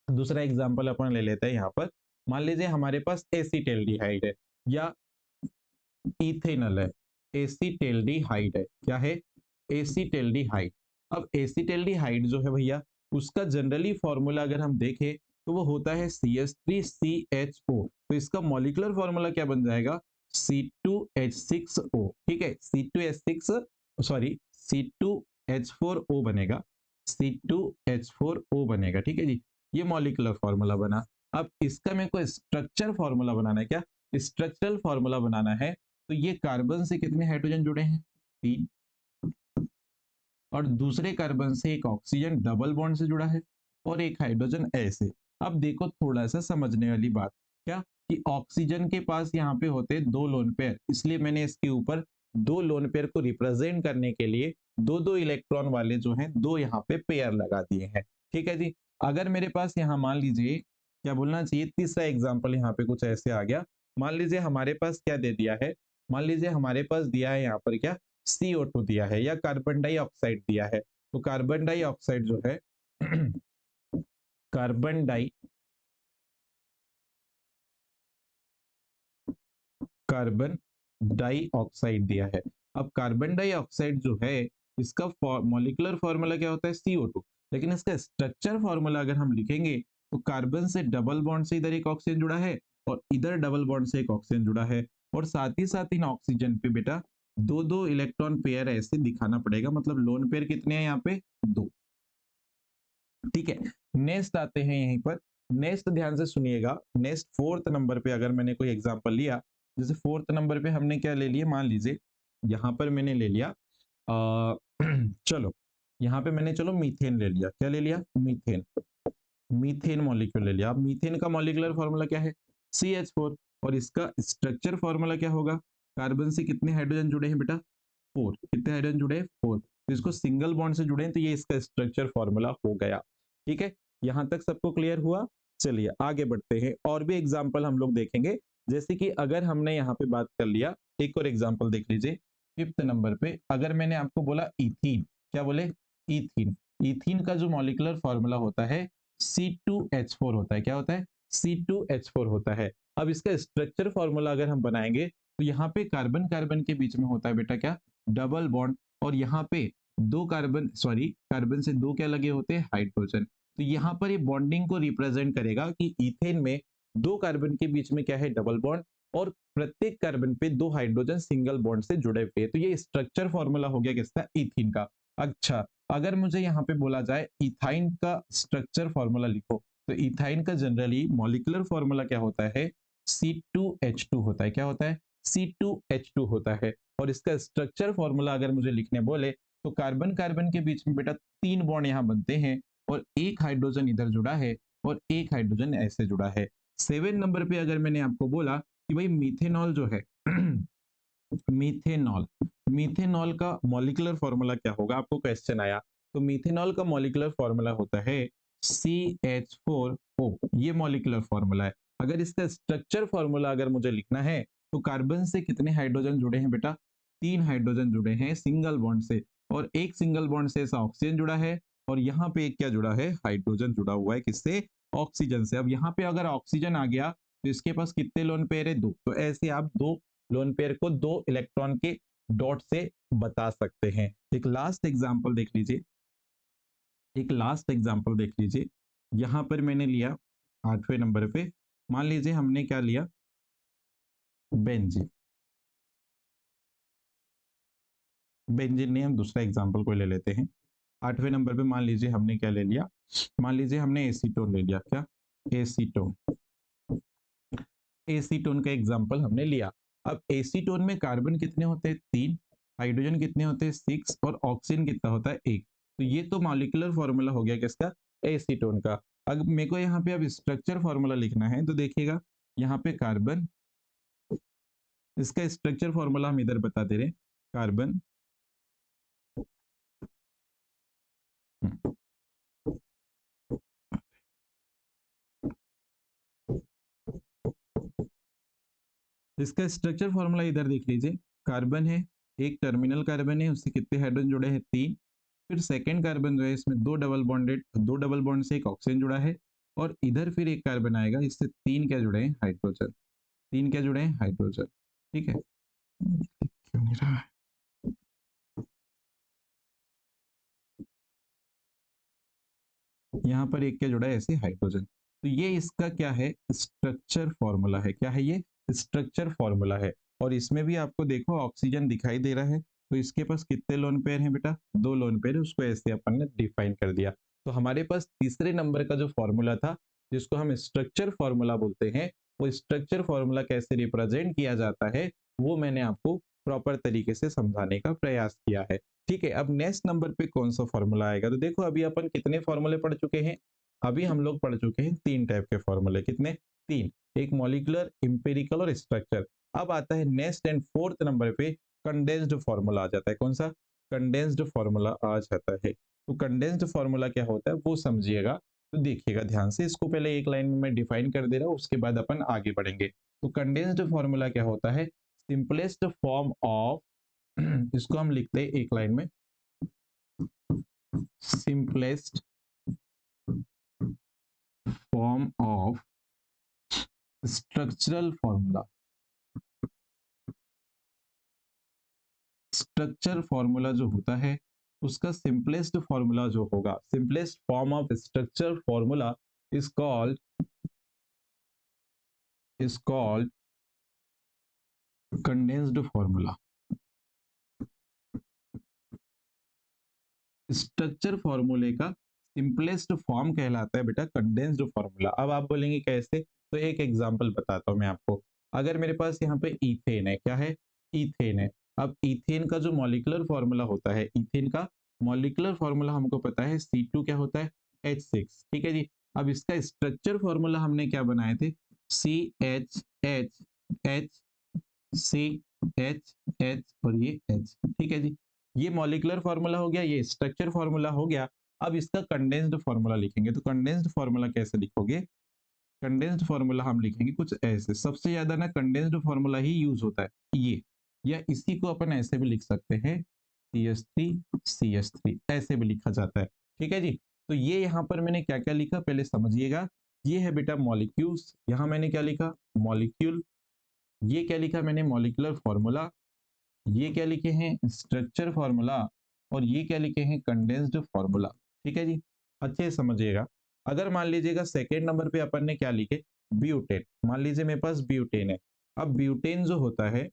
Speaker 1: दूसरा एग्जांपल अपन ले लेते हैं यहाँ पर। मान लीजिए हमारे पास एसीटेल्डिहाइड है या इथेनॉल है, एसीटेल्डिहाइड है। क्या है, एसीटेल्डिहाइड। अब एसीटेल्डिहाइड जो है भैया, उसका जनरली फॉर्मूला अगर हम देखें तो वो होता है CH3CHO। तो इसका मॉलिक्यूलर फॉर्मूला क्या बन जाएगा, C2H6O, ठीक है, C2H6, सॉरी C2H4O बनेगा, C2H4O बनेगा, ठीक है जी। ये मॉलिक्यूलर फॉर्मूला बना। अब इसका मेरे को स्ट्रक्चर फॉर्मूला बनाना है। क्या, स्ट्रक्चरल फॉर्मूला बनाना है। तो ये कार्बन से कितने हाइड्रोजन जुड़े हैं, तीन, और दूसरे कार्बन से एक ऑक्सीजन डबल बॉन्ड से जुड़ा है, और एक हाइड्रोजन ऐसे। अब देखो थोड़ा सा समझने वाली बात, क्या कि ऑक्सीजन के पास यहाँ पे होते हैं दो लोन पेयर, इसलिए मैंने इसके ऊपर दो लोन पेयर को रिप्रेजेंट करने के लिए दो दो इलेक्ट्रॉन वाले जो हैं दो यहाँ पे पेयर लगा दिए हैं। ठीक है जी। अगर मेरे पास यहाँ मान लीजिए, क्या बोलना चाहिए, तीसरा एग्जाम्पल यहाँ पे कुछ ऐसे आ गया। मान लीजिए हमारे पास क्या दे दिया है, मान लीजिए हमारे पास दिया है यहाँ पर क्या, CO2 दिया है या कार्बन डाइऑक्साइड दिया है। तो कार्बन डाइऑक्साइड जो है कार्बन कार्बन डाइऑक्साइड दिया है। अब कार्बन डाइऑक्साइड जो है इसका मॉलिक्यूलर फॉर्मूला क्या होता है, CO2। लेकिन इसका स्ट्रक्चर फॉर्मूला अगर हम लिखेंगे तो कार्बन से डबल बॉन्ड से इधर एक ऑक्सीजन जुड़ा है और इधर डबल बॉन्ड से एक ऑक्सीजन जुड़ा है, और साथ ही साथ इन ऑक्सीजन पे बेटा दो दो इलेक्ट्रॉन पेयर ऐसे दिखाना पड़ेगा, मतलब लोन पेयर कितने हैं यहाँ पे, दो। ठीक है। नेक्स्ट आते हैं यहीं पर, नेक्स्ट ध्यान से सुनिएगा। नेक्स्ट फोर्थ नंबर पे अगर मैंने कोई एग्जांपल लिया, जैसे फोर्थ नंबर पे हमने क्या ले लिया, मान लीजिए यहाँ पर मैंने ले लिया चलो यहाँ पे मैंने चलो मीथेन ले लिया, क्या ले लिया, मीथेन। मीथेन मॉलिक्यूल ले लिया। अब मीथेन का मॉलिक्यूलर फॉर्मूला क्या है, CH4। और इसका स्ट्रक्चर फॉर्मूला क्या होगा, कार्बन से कितने हाइड्रोजन जुड़े हैं बेटा, 4। कितने हाइड्रोजन जुड़े हैं, 4। तो इसको सिंगल बॉन्ड से जुड़े हैं, तो ये इसका स्ट्रक्चर फॉर्मूला हो गया। ठीक है, यहां तक सबको क्लियर हुआ। चलिए आगे बढ़ते हैं, और भी एग्जाम्पल हम लोग देखेंगे। जैसे कि अगर हमने यहाँ पे बात कर लिया, एक और एग्जाम्पल देख लीजिए। फिफ्थ नंबर पे अगर मैंने आपको बोला इथीन, क्या बोले, इथीन। इथीन का जो मॉलिक्यूलर फॉर्मूला होता है C2H4 होता है, क्या होता है, C2H4 होता है। अब इसका स्ट्रक्चर फॉर्मूला अगर हम बनाएंगे तो यहाँ पे कार्बन कार्बन के बीच में होता है बेटा क्या, डबल बॉन्ड। और यहाँ पे दो कार्बन, सॉरी कार्बन से दो क्या लगे होते हैं, हाइड्रोजन। तो यहाँ पर ये बॉन्डिंग को रिप्रेजेंट करेगा कि इथेन में दो कार्बन के बीच में क्या है, डबल बॉन्ड, और प्रत्येक कार्बन पे दो हाइड्रोजन सिंगल बॉन्ड से जुड़े हुए। तो ये स्ट्रक्चर फॉर्मूला हो गया किसका, इथीन का। अच्छा, अगर मुझे यहाँ पे बोला जाए इथाइन का स्ट्रक्चर फॉर्मूला लिखो, तो इथाइन का जनरली मॉलिक्यूलर फॉर्मूला क्या होता है, C2H2 होता है, क्या होता है, C2H2 होता है। और इसका स्ट्रक्चर फॉर्मूला अगर मुझे लिखने बोले तो कार्बन कार्बन के बीच में बेटा तीन बॉन्ड यहाँ बनते हैं, और एक हाइड्रोजन इधर जुड़ा है और एक हाइड्रोजन ऐसे जुड़ा है। 7 नंबर पे अगर मैंने आपको बोला कि भाई मीथेनॉल जो है मीथेनॉल, मीथेनॉल का मॉलिक्यूलर फॉर्मूला क्या होगा, आपको क्वेश्चन आया। तो मीथेनॉल का मॉलिक्यूलर फॉर्मूला होता है CH4O, ये मॉलिक्यूलर फॉर्मूला है। अगर इसका स्ट्रक्चर फॉर्मूला अगर मुझे लिखना है तो कार्बन से कितने हाइड्रोजन जुड़े हैं बेटा, तीन हाइड्रोजन जुड़े हैं सिंगल बॉन्ड से, और एक सिंगल बॉन्ड से ऐसा ऑक्सीजन जुड़ा है, और यहाँ पे एक क्या जुड़ा है, हाइड्रोजन जुड़ा हुआ है, किससे, ऑक्सीजन से। अब यहाँ पे अगर ऑक्सीजन आ गया तो इसके पास कितने लोन पेयर है, दो। तो ऐसे आप दो लोन पेयर को दो इलेक्ट्रॉन के डॉट से बता सकते हैं। एक लास्ट एग्जांपल देख लीजिए, एक लास्ट एग्जांपल देख लीजिए। यहां पर मैंने लिया 8वें नंबर पे, मान लीजिए हमने क्या लिया, बेंजीन। बेंजीन नहीं, हम दूसरा एग्जांपल कोई ले लेते हैं। 8वें नंबर पे मान लीजिए हमने क्या ले लिया, मान लीजिए हमने एसीटोन ले लिया, क्या, एसीटोन। एसीटोन का एग्जांपल हमने लिया। अब एसीटोन में कार्बन कितने होते हैं, तीन, हाइड्रोजन कितने होते हैं, 6, और ऑक्सीजन कितना होता है, एक। तो ये तो मॉलिक्यूलर फॉर्मूला हो गया किसका, एसीटोन का। अगर मेरे को यहाँ पे अब स्ट्रक्चर फॉर्मूला लिखना है तो देखिएगा, यहाँ पे कार्बन, इसका स्ट्रक्चर फॉर्मूला हम इधर बता दे रहे हैं, कार्बन, इसका स्ट्रक्चर फॉर्मूला इधर देख लीजिए। कार्बन है, एक टर्मिनल कार्बन है, उससे कितने हाइड्रोजन जुड़े हैं, तीन। फिर सेकंड कार्बन जो है इसमें दो डबल बॉन्डेड, दो डबल बॉन्ड से एक ऑक्सीजन जुड़ा है, और इधर फिर एक कार्बन आएगा, इससे तीन क्या जुड़े हैं, हाइड्रोजन। तीन क्या जुड़े हैं, हाइड्रोजन। ठीक है, क्यों नहीं रहा है? यहाँ पर एक क्या जुड़ा है, ऐसे हाइड्रोजन। तो ये इसका क्या है, स्ट्रक्चर फॉर्मूला है, क्या है ये, स्ट्रक्चर फॉर्मूला है। और इसमें भी आपको देखो ऑक्सीजन दिखाई दे रहा है, तो इसके पास कितने लोन पेयर हैं बेटा, दो लोन पेयर है, उसको ऐसे अपन ने डिफाइन कर दिया। तो हमारे पास तीसरे नंबर का जो फॉर्मूला था, जिसको हम स्ट्रक्चर फॉर्मूला बोलते हैं, वो स्ट्रक्चर फॉर्मूला कैसे रिप्रेजेंट किया जाता है वो मैंने आपको प्रॉपर तरीके से समझाने का प्रयास किया है। ठीक है, अब नेक्स्ट नंबर पे कौन सा फॉर्मूला आएगा, तो देखो अभी अपन कितने फॉर्मूले पढ़ चुके हैं, अभी हम लोग पढ़ चुके हैं 3 टाइप के फॉर्मूले, कितने? 3, एक मॉलिक्यूलर, एम्पिरिकल और स्ट्रक्चर। अब आता है नेक्स्ट एंड फोर्थ नंबर पे कंडेंस्ड फॉर्मूला आ जाता है। कौन सा? कंडेंस्ड फॉर्मूला आ जाता है। तो कंडेंस्ड फॉर्मूला क्या होता है वो समझिएगा, तो देखिएगा ध्यान से। इसको पहले एक लाइन में मैं डिफाइन कर दे रहा हूँ, उसके बाद अपन आगे बढ़ेंगे। तो कंडेंस्ड फॉर्मूला क्या होता है? सिंपलेस्ट फॉर्म ऑफ इसको हम लिखते हैं एक लाइन में, simplest form of structural formula. Structure formula जो होता है उसका सिंपलेस्ट फॉर्मूला जो होगा, simplest form of structure formula is called condensed formula. Structure फॉर्मूले का सिंपलेस्ट फॉर्म कहलाता है बेटा कंडेंस्ड फॉर्मूला। अब आप बोलेंगे कैसे, तो एक एग्जांपल बताता हूं मैं आपको। अगर मेरे पास यहाँ पे इथेन है, क्या है? इथेन है। अब इथेन का जो मॉलिक्यूलर फॉर्मूला होता है, इथेन का मॉलिक्यूलर फॉर्मूला हमको पता है C2 क्या होता है? H6, ठीक है जी। अब इसका स्ट्रक्चर फॉर्मूला हमने क्या बनाए थे? CH, CH और ये H, ठीक है जी। ये मॉलिक्यूलर फॉर्मूला हो गया, ये स्ट्रक्चर फॉर्मूला हो गया। अब इसका कंडेंस्ड फॉर्मूला लिखेंगे, तो कंडेंस्ड फॉर्मूला कैसे लिखोगे? कंडेंस्ड फॉर्मूला हम लिखेंगे कुछ ऐसे। सबसे ज्यादा ना कंडेंस्ड फॉर्मूला ही यूज होता है ये, या इसी को अपन ऐसे भी लिख सकते हैं, CH3 ऐसे भी लिखा जाता है, ठीक है जी। तो ये यहाँ पर मैंने क्या क्या लिखा पहले समझिएगा। ये है बेटा मॉलिक्यूल्स, यहाँ मैंने क्या लिखा? मॉलिक्यूल। ये क्या लिखा मैंने? Molecular formula. ये क्या लिखे हैं? Structure formula. और ये क्या लिखे हैं? कंडेंस्ड फॉर्मूला, ठीक है जी। अच्छे से समझिएगा। अगर मान लीजिएगा सेकेंड नंबर पे अपन ने क्या लिखे? ब्यूटेन। मान लीजिए मेरे पास ब्यूटेन है। अब ब्यूटेन जो होता है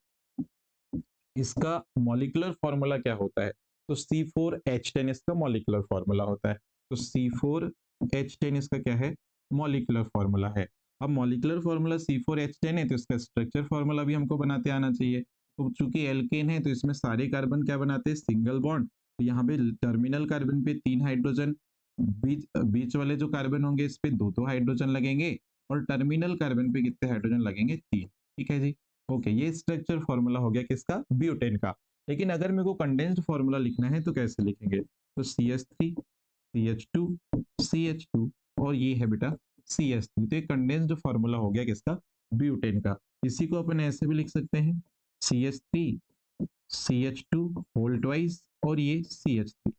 Speaker 1: इसका मॉलिक्यूलर फॉर्मूला क्या होता है? तो C4H10 इसका मॉलिक्यूलर फॉर्मूला होता है। तो C4H10 इसका क्या है? मॉलिक्यूलर फॉर्मूला है। अब मॉलिक्यूलर फॉर्मूला C4H10 है तो इसका स्ट्रक्चर फॉर्मूला भी हमको बनाते आना चाहिए। तो चूंकि एल्केन है तो इसमें सारे कार्बन क्या बनाते हैं? Single bond. तो यहाँ पे टर्मिनल कार्बन पे 3 हाइड्रोजन, बीच बीच वाले जो कार्बन होंगे इस पे 2 हाइड्रोजन लगेंगे, और टर्मिनल कार्बन पे कितने हाइड्रोजन लगेंगे? 3, ठीक है जी। ओके, ये स्ट्रक्चर फॉर्मूला हो गया किसका? ब्यूटेन का। लेकिन अगर मेरे को कंडेंस्ड फॉर्मूला लिखना है तो कैसे लिखेंगे? तो CH3, CH2, CH2 और ये है बेटा CH3। तो ये कंडेंस्ड फॉर्मूला हो गया किसका? ब्यूटेन का। इसी को अपन ऐसे भी लिख सकते हैं, CH3, CH2 होल ट्वाइस और ये CH3,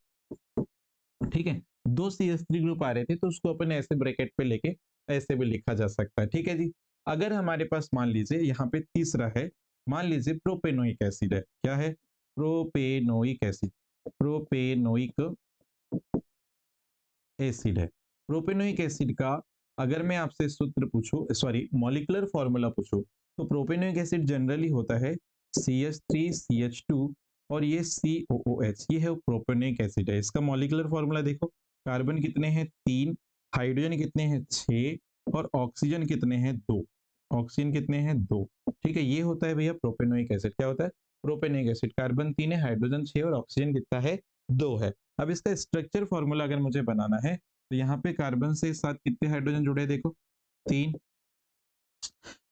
Speaker 1: ठीक है। 2 CH3 ग्रुप आ रहे थे तो उसको अपन ऐसे ब्रैकेट पे लेके ऐसे भी लिखा जा सकता है, ठीक है जी। अगर हमारे पास मान लीजिए यहाँ पे तीसरा है, मान लीजिए प्रोपेनोइक एसिड है। क्या है? Propanoic acid. प्रोपेनोइक एसिड है। प्रोपेनोइक एसिड का अगर मैं आपसे सूत्र पूछूं, सॉरी मॉलिक्यूलर फॉर्मूला पूछूं, तो प्रोपेनोइक एसिड जनरली होता है CH3CH2 और ये COOH, ये है प्रोपेनोइक एसिड है। इसका मॉलिक्यूलर फॉर्मूला देखो, कार्बन कितने हैं? 3, हाइड्रोजन कितने हैं? 6 और ऑक्सीजन कितने हैं? 2। ऑक्सीजन कितने हैं? 2, ठीक है। ये होता है भैया प्रोपेनोइक एसिड। क्या होता है? Propanoic acid. कार्बन 3 है, हाइड्रोजन 6 और ऑक्सीजन कितना है? 2 है। अब इसका स्ट्रक्चर फॉर्मूला अगर मुझे बनाना है तो यहाँ पे कार्बन से साथ कितने हाइड्रोजन जुड़े हैं? देखो 3।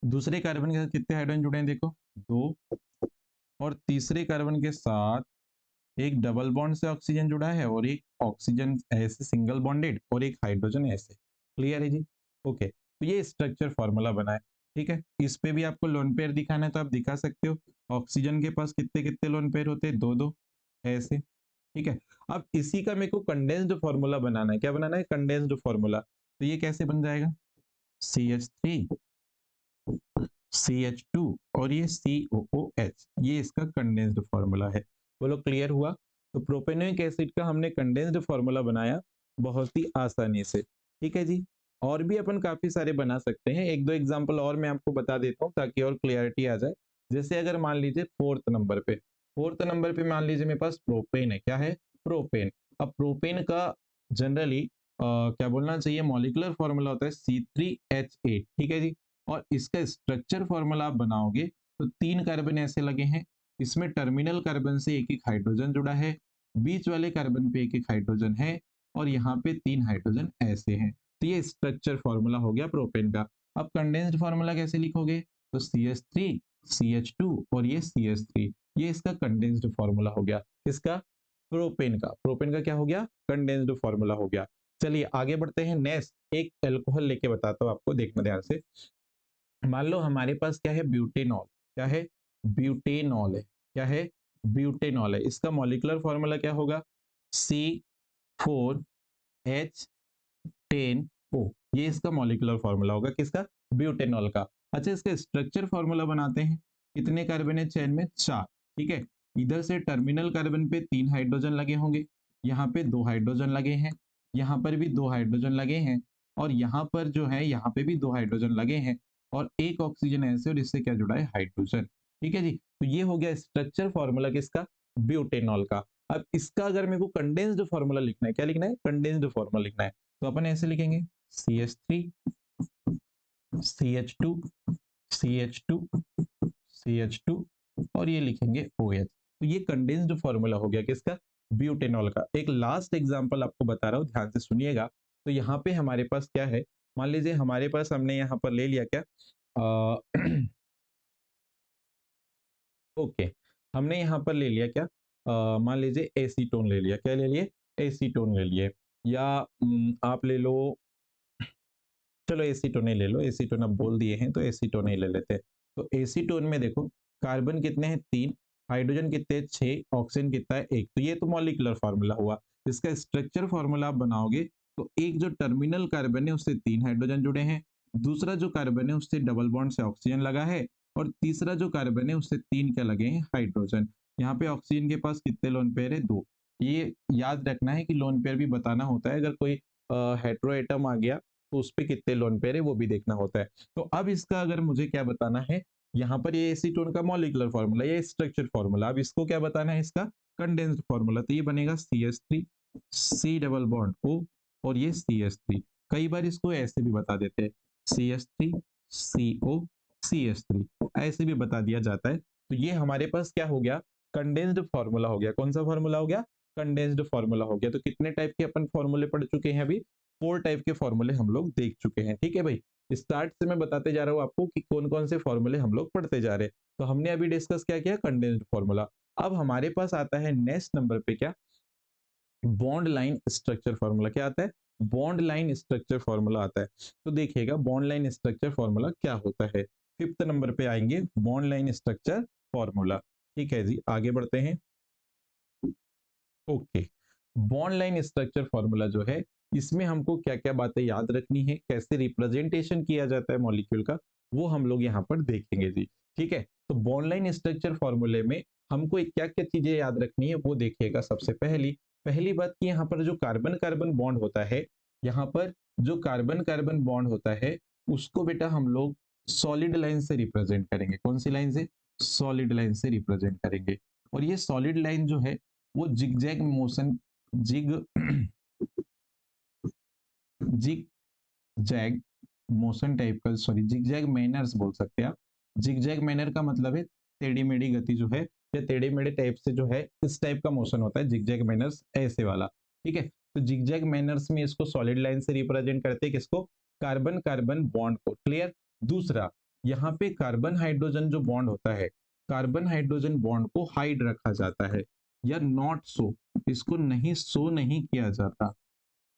Speaker 1: दूसरे कार्बन के साथ कितने हाइड्रोजन जुड़े हैं? देखो 2। और तीसरे कार्बन के साथ एक डबल बॉन्ड से ऑक्सीजन जुड़ा है और एक ऑक्सीजन ऐसे सिंगल बॉन्डेड और एक हाइड्रोजन ऐसे। क्लियर है जी? ओके, तो ये स्ट्रक्चर फॉर्मूला बना है, ठीक है। इस पे भी आपको लोन पेयर दिखाना है तो आप दिखा सकते हो। ऑक्सीजन के पास कितने कितने लोन पेयर होते हैं? 2 2 ऐसे, ठीक है। अब इसी का मेरे को कंडेंस्ड फॉर्मूला बनाना है। क्या बनाना है? Condensed formula. तो ये कैसे बन जाएगा? CH3, CH2 और ये COOH, ये इसका कंडेंस्ड फॉर्मूला है। बोलो क्लियर हुआ? तो प्रोपेनोइक एसिड का हमने कंडेंस्ड फॉर्मूला बनाया बहुत ही आसानी से, ठीक है जी। और भी अपन काफी सारे बना सकते हैं, एक दो एग्जांपल और मैं आपको बता देता हूँ ताकि और क्लियरिटी आ जाए। जैसे अगर मान लीजिए फोर्थ नंबर पे मान लीजिए मेरे पास प्रोपेन है। क्या है? प्रोपेन। अब प्रोपेन का जनरली क्या बोलना चाहिए? मॉलिक्यूलर फॉर्मूला होता है C3H8, ठीक है जी। और इसका स्ट्रक्चर फॉर्मूला आप बनाओगे तो 3 कार्बन ऐसे लगे हैं, इसमें टर्मिनल कार्बन से एक एक हाइड्रोजन जुड़ा है, बीच वाले कार्बन पे एक एक हाइड्रोजन है और यहाँ पे 3 हाइड्रोजन ऐसे हैं। तो ये स्ट्रक्चर फॉर्मूला हो गया प्रोपेन का। अब कंडेंस्ड फॉर्मूला कैसे लिखोगे, तो CH3 CH2 और ये CH3, ये इसका कंडेंस्ड फॉर्मूला हो गया। किसका, प्रोपेन का। प्रोपेन का क्या हो गया, कंडेंस्ड फॉर्मूला हो गया। चलिए आगे बढ़ते हैं। नेक्स्ट एक अल्कोहल लेके बताता हूँ आपको, देखना ध्यान से। मान लो हमारे पास क्या है, ब्यूटेनॉल। क्या है, ब्यूटेनॉल है। क्या है, ब्यूटेनॉल है। इसका मॉलिक्यूलर फॉर्मूला क्या होगा, C4H10O। ये इसका मॉलिक्यूलर फॉर्मूला होगा, किसका, ब्यूटेनॉल का। अच्छा, इसका स्ट्रक्चर फॉर्मूला बनाते हैं। कितने कार्बन है चेन में, 4। ठीक है, इधर से टर्मिनल कार्बन पे 3 हाइड्रोजन लगे होंगे, यहाँ पे 2 हाइड्रोजन लगे हैं, यहाँ पर भी 2 हाइड्रोजन लगे हैं, और यहाँ पर जो है यहाँ पे भी 2 हाइड्रोजन लगे हैं, और एक ऑक्सीजन ऐसे, और इससे क्या जुड़ा है, हाइड्रोजन। ठीक है जी, तो ये हो गया स्ट्रक्चर फॉर्मूला किसका, ब्यूटेनॉल का। अब इसका अगर मेरे को कंडेंस्ड फॉर्मूला लिखना है, क्या लिखना है, कंडेंस्ड फॉर्मूला लिखना है, तो अपन ऐसे लिखेंगे CH3 CH2 CH2 CH2 और ये लिखेंगे OH। तो ये कंडेंस्ड फॉर्मूला हो गया किसका, ब्यूटेनॉल का। एक लास्ट एग्जांपल आपको बता रहा हूँ, ध्यान से सुनिएगा। तो यहाँ पे हमारे पास क्या है, मान लीजिए हमारे पास हमने यहाँ पर ले लिया क्या, ओके, हमने यहाँ पर ले लिया क्या, मान लीजिए एसीटोन ले लिया। क्या ले लिए, एसीटोन ले लिए, या आप ले लो, चलो एसीटोन ही ले लो, एसीटोन अब बोल दिए हैं तो एसीटोन ही ले लेते हैं। तो एसीटोन में देखो, कार्बन कितने हैं, 3, हाइड्रोजन कितने हैं, 6, ऑक्सीजन कितना है, 1। तो ये तो मॉलिक्यूलर फार्मूला हुआ। इसका स्ट्रक्चर फार्मूला आप बनाओगे, तो एक जो टर्मिनल कार्बन है उससे 3 हाइड्रोजन जुड़े हैं, दूसरा जो कार्बन है उससे डबल बॉन्ड से ऑक्सीजन लगा है, और तीसरा जो कार्बन है उससे 3 क्या लगे हैं, हाइड्रोजन। यहाँ पे ऑक्सीजन के पास कितने लोन पेयर है, 2। ये याद रखना है कि लोन पेयर भी बताना होता है, अगर कोई हेट्रो एटम आ गया तो उस पे कितने लोन पेयर है वो भी देखना होता है। तो अब इसका अगर मुझे क्या बताना है, यहाँ पर ये एसीटोन का मॉलिक्यूलर फार्मूला, ये स्ट्रक्चर फार्मूला। अब इसको क्या बताना है, इसका कंडेंस्ड फार्मूला। तो ये बनेगा CH3 C double bond O और ये CH3। कई बार इसको ऐसे भी बता देते हैं, CH3 CO CH3, ऐसे भी बता दिया जाता है। तो ये हमारे पास क्या हो गया, कंडेंस्ड फार्मूला हो गया। कौन सा फार्मूला हो गया, कंडेंस्ड फार्मूला हो गया। तो कितने टाइप के अपन फॉर्मूले पढ़ चुके हैं अभी, 4 टाइप के फॉर्मूले हम लोग देख चुके हैं। ठीक है भाई, स्टार्ट से मैं बताते जा रहा हूँ आपको कि कौन कौन से फॉर्मूले हम लोग पढ़ते जा रहे हैं। तो हमने अभी डिस्कस क्या किया, कंडेंस्ड फॉर्मूला। अब हमारे पास आता है नेक्स्ट नंबर पे क्या, बॉन्ड लाइन स्ट्रक्चर फॉर्मूला। क्या आता है, बॉन्ड लाइन स्ट्रक्चर फॉर्मूला आता है। तो देखिएगा बॉन्ड लाइन स्ट्रक्चर फॉर्मूला क्या होता है। 5th नंबर पे आएंगे बॉन्ड लाइन स्ट्रक्चर फॉर्मूला। ठीक है जी, आगे बढ़ते हैं। Okay, bond line structure formula जो है, इसमें हमको क्या क्या बातें याद रखनी है, कैसे रिप्रेजेंटेशन किया जाता है मॉलिक्यूल का, वो हम लोग यहाँ पर देखेंगे जी। ठीक है, तो बॉन्ड लाइन स्ट्रक्चर फॉर्मूले में हमको क्या क्या चीजें याद रखनी है वो देखिएगा। सबसे पहली पहली बात कि यहाँ पर जो कार्बन कार्बन बॉन्ड होता है, यहाँ पर जो कार्बन कार्बन बॉन्ड होता है, उसको बेटा हम लोग सॉलिड लाइन से रिप्रेजेंट करेंगे। कौन सी लाइन से, सॉलिड लाइन से रिप्रेजेंट करेंगे। और ये सॉलिड लाइन जो है वो zigzag motion, zig zig zag motion type का, सॉरी जिगजैग मैनर्स बोल सकते हैं आप। जिगजैग मैनर का मतलब है टेढ़ी मेढ़ी गति जो है, या टेढ़े मेढ़े टाइप से जो है, इस टाइप का मोशन होता है जिगजैग मैनर्स, ऐसे वाला। ठीक है, तो जिगजैग मैनर्स में इसको सॉलिड लाइन से रिप्रेजेंट करते हैं, किसको, कार्बन कार्बन बॉन्ड को। क्लियर। दूसरा, यहाँ पे कार्बन हाइड्रोजन जो बॉन्ड होता है, कार्बन हाइड्रोजन बॉन्ड को हाइड रखा जाता है, या नॉट सो, इसको नहीं सो नहीं किया जाता,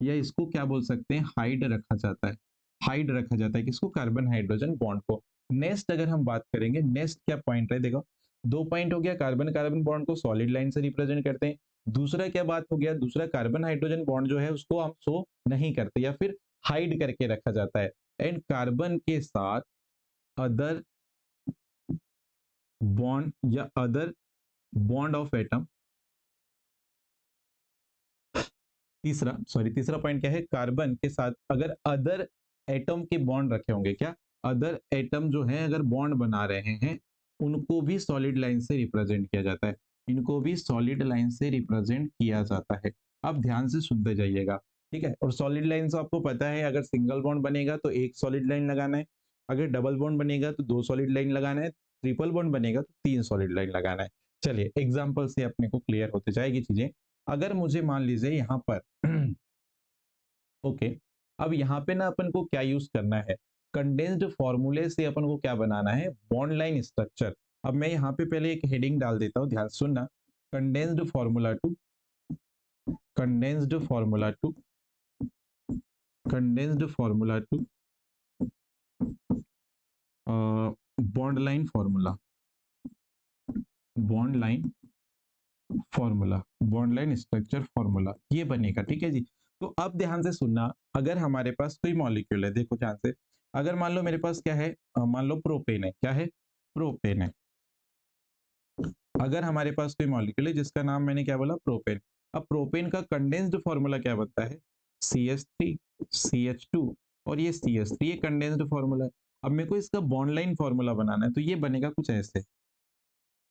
Speaker 1: या इसको क्या बोल सकते हैं, हाइड रखा जाता है। हाइड रखा जाता है किसको, कार्बन हाइड्रोजन बॉन्ड को। नेक्स्ट अगर हम बात करेंगे, नेक्स्ट क्या पॉइंट है, देखो 2 पॉइंट हो गया, कार्बन कार्बन बॉन्ड को सॉलिड लाइन से रिप्रेजेंट करते हैं। दूसरा क्या बात हो गया, दूसरा कार्बन हाइड्रोजन बॉन्ड जो है उसको हम सो नहीं करते, या फिर हाइड करके रखा जाता है। एंड कार्बन के साथ अदर बॉन्ड या अदर बॉन्ड ऑफ एटम, तीसरा सॉरी तीसरा पॉइंट क्या है, कार्बन के साथ अगर अदर एटम के बॉन्ड रखे होंगे, क्या, अदर एटम जो है अगर बॉन्ड बना रहे हैं, उनको भी सॉलिड लाइन से रिप्रेजेंट किया जाता है। इनको भी सॉलिड लाइन से रिप्रेजेंट किया जाता है। अब ध्यान से सुनते जाइएगा। ठीक है, और सॉलिड लाइन से आपको पता है, अगर सिंगल बॉन्ड बनेगा तो एक सॉलिड लाइन लगाना है, अगर डबल बॉन्ड बनेगा तो 2 सॉलिड लाइन लगाना है, ट्रिपल बॉन्ड बनेगा तो 3 सॉलिड लाइन लगाना है। चलिए एग्जाम्पल से अपने को क्लियर होते जाएगी चीजें। अगर मुझे मान लीजिए यहाँ पर ओके अब यहाँ पे ना अपन को क्या यूज करना है, कंडेंस्ड फॉर्मूले से अपन को क्या बनाना है, बॉन्ड लाइन स्ट्रक्चर। अब मैं यहाँ पे पहले एक हेडिंग डाल देता हूँ, ध्यान से सुनना। Condensed formula to, condensed formula to, condensed formula to bond line formula, bond line formula, bond line structure formula, ये बनेगा। ठीक है जी। तो अब ध्यान से सुनना, अगर हमारे पास कोई मॉलिक्यूल है, देखो ध्यान से, अगर मान लो मेरे पास क्या है, मान लो प्रोपेन है, क्या है, प्रोपेन है। अगर हमारे पास कोई मॉलिक्यूल है जिसका नाम मैंने क्या बोला, प्रोपेन। अब प्रोपेन का कंडेंस्ड फॉर्मूला क्या बनता है, CH3 CH2 और ये CH3, ये कंडेंस्ड फॉर्मूला है। अब मेरे को इसका बॉन्ड लाइन फॉर्मूला बनाना है, तो ये बनेगा कुछ ऐसे,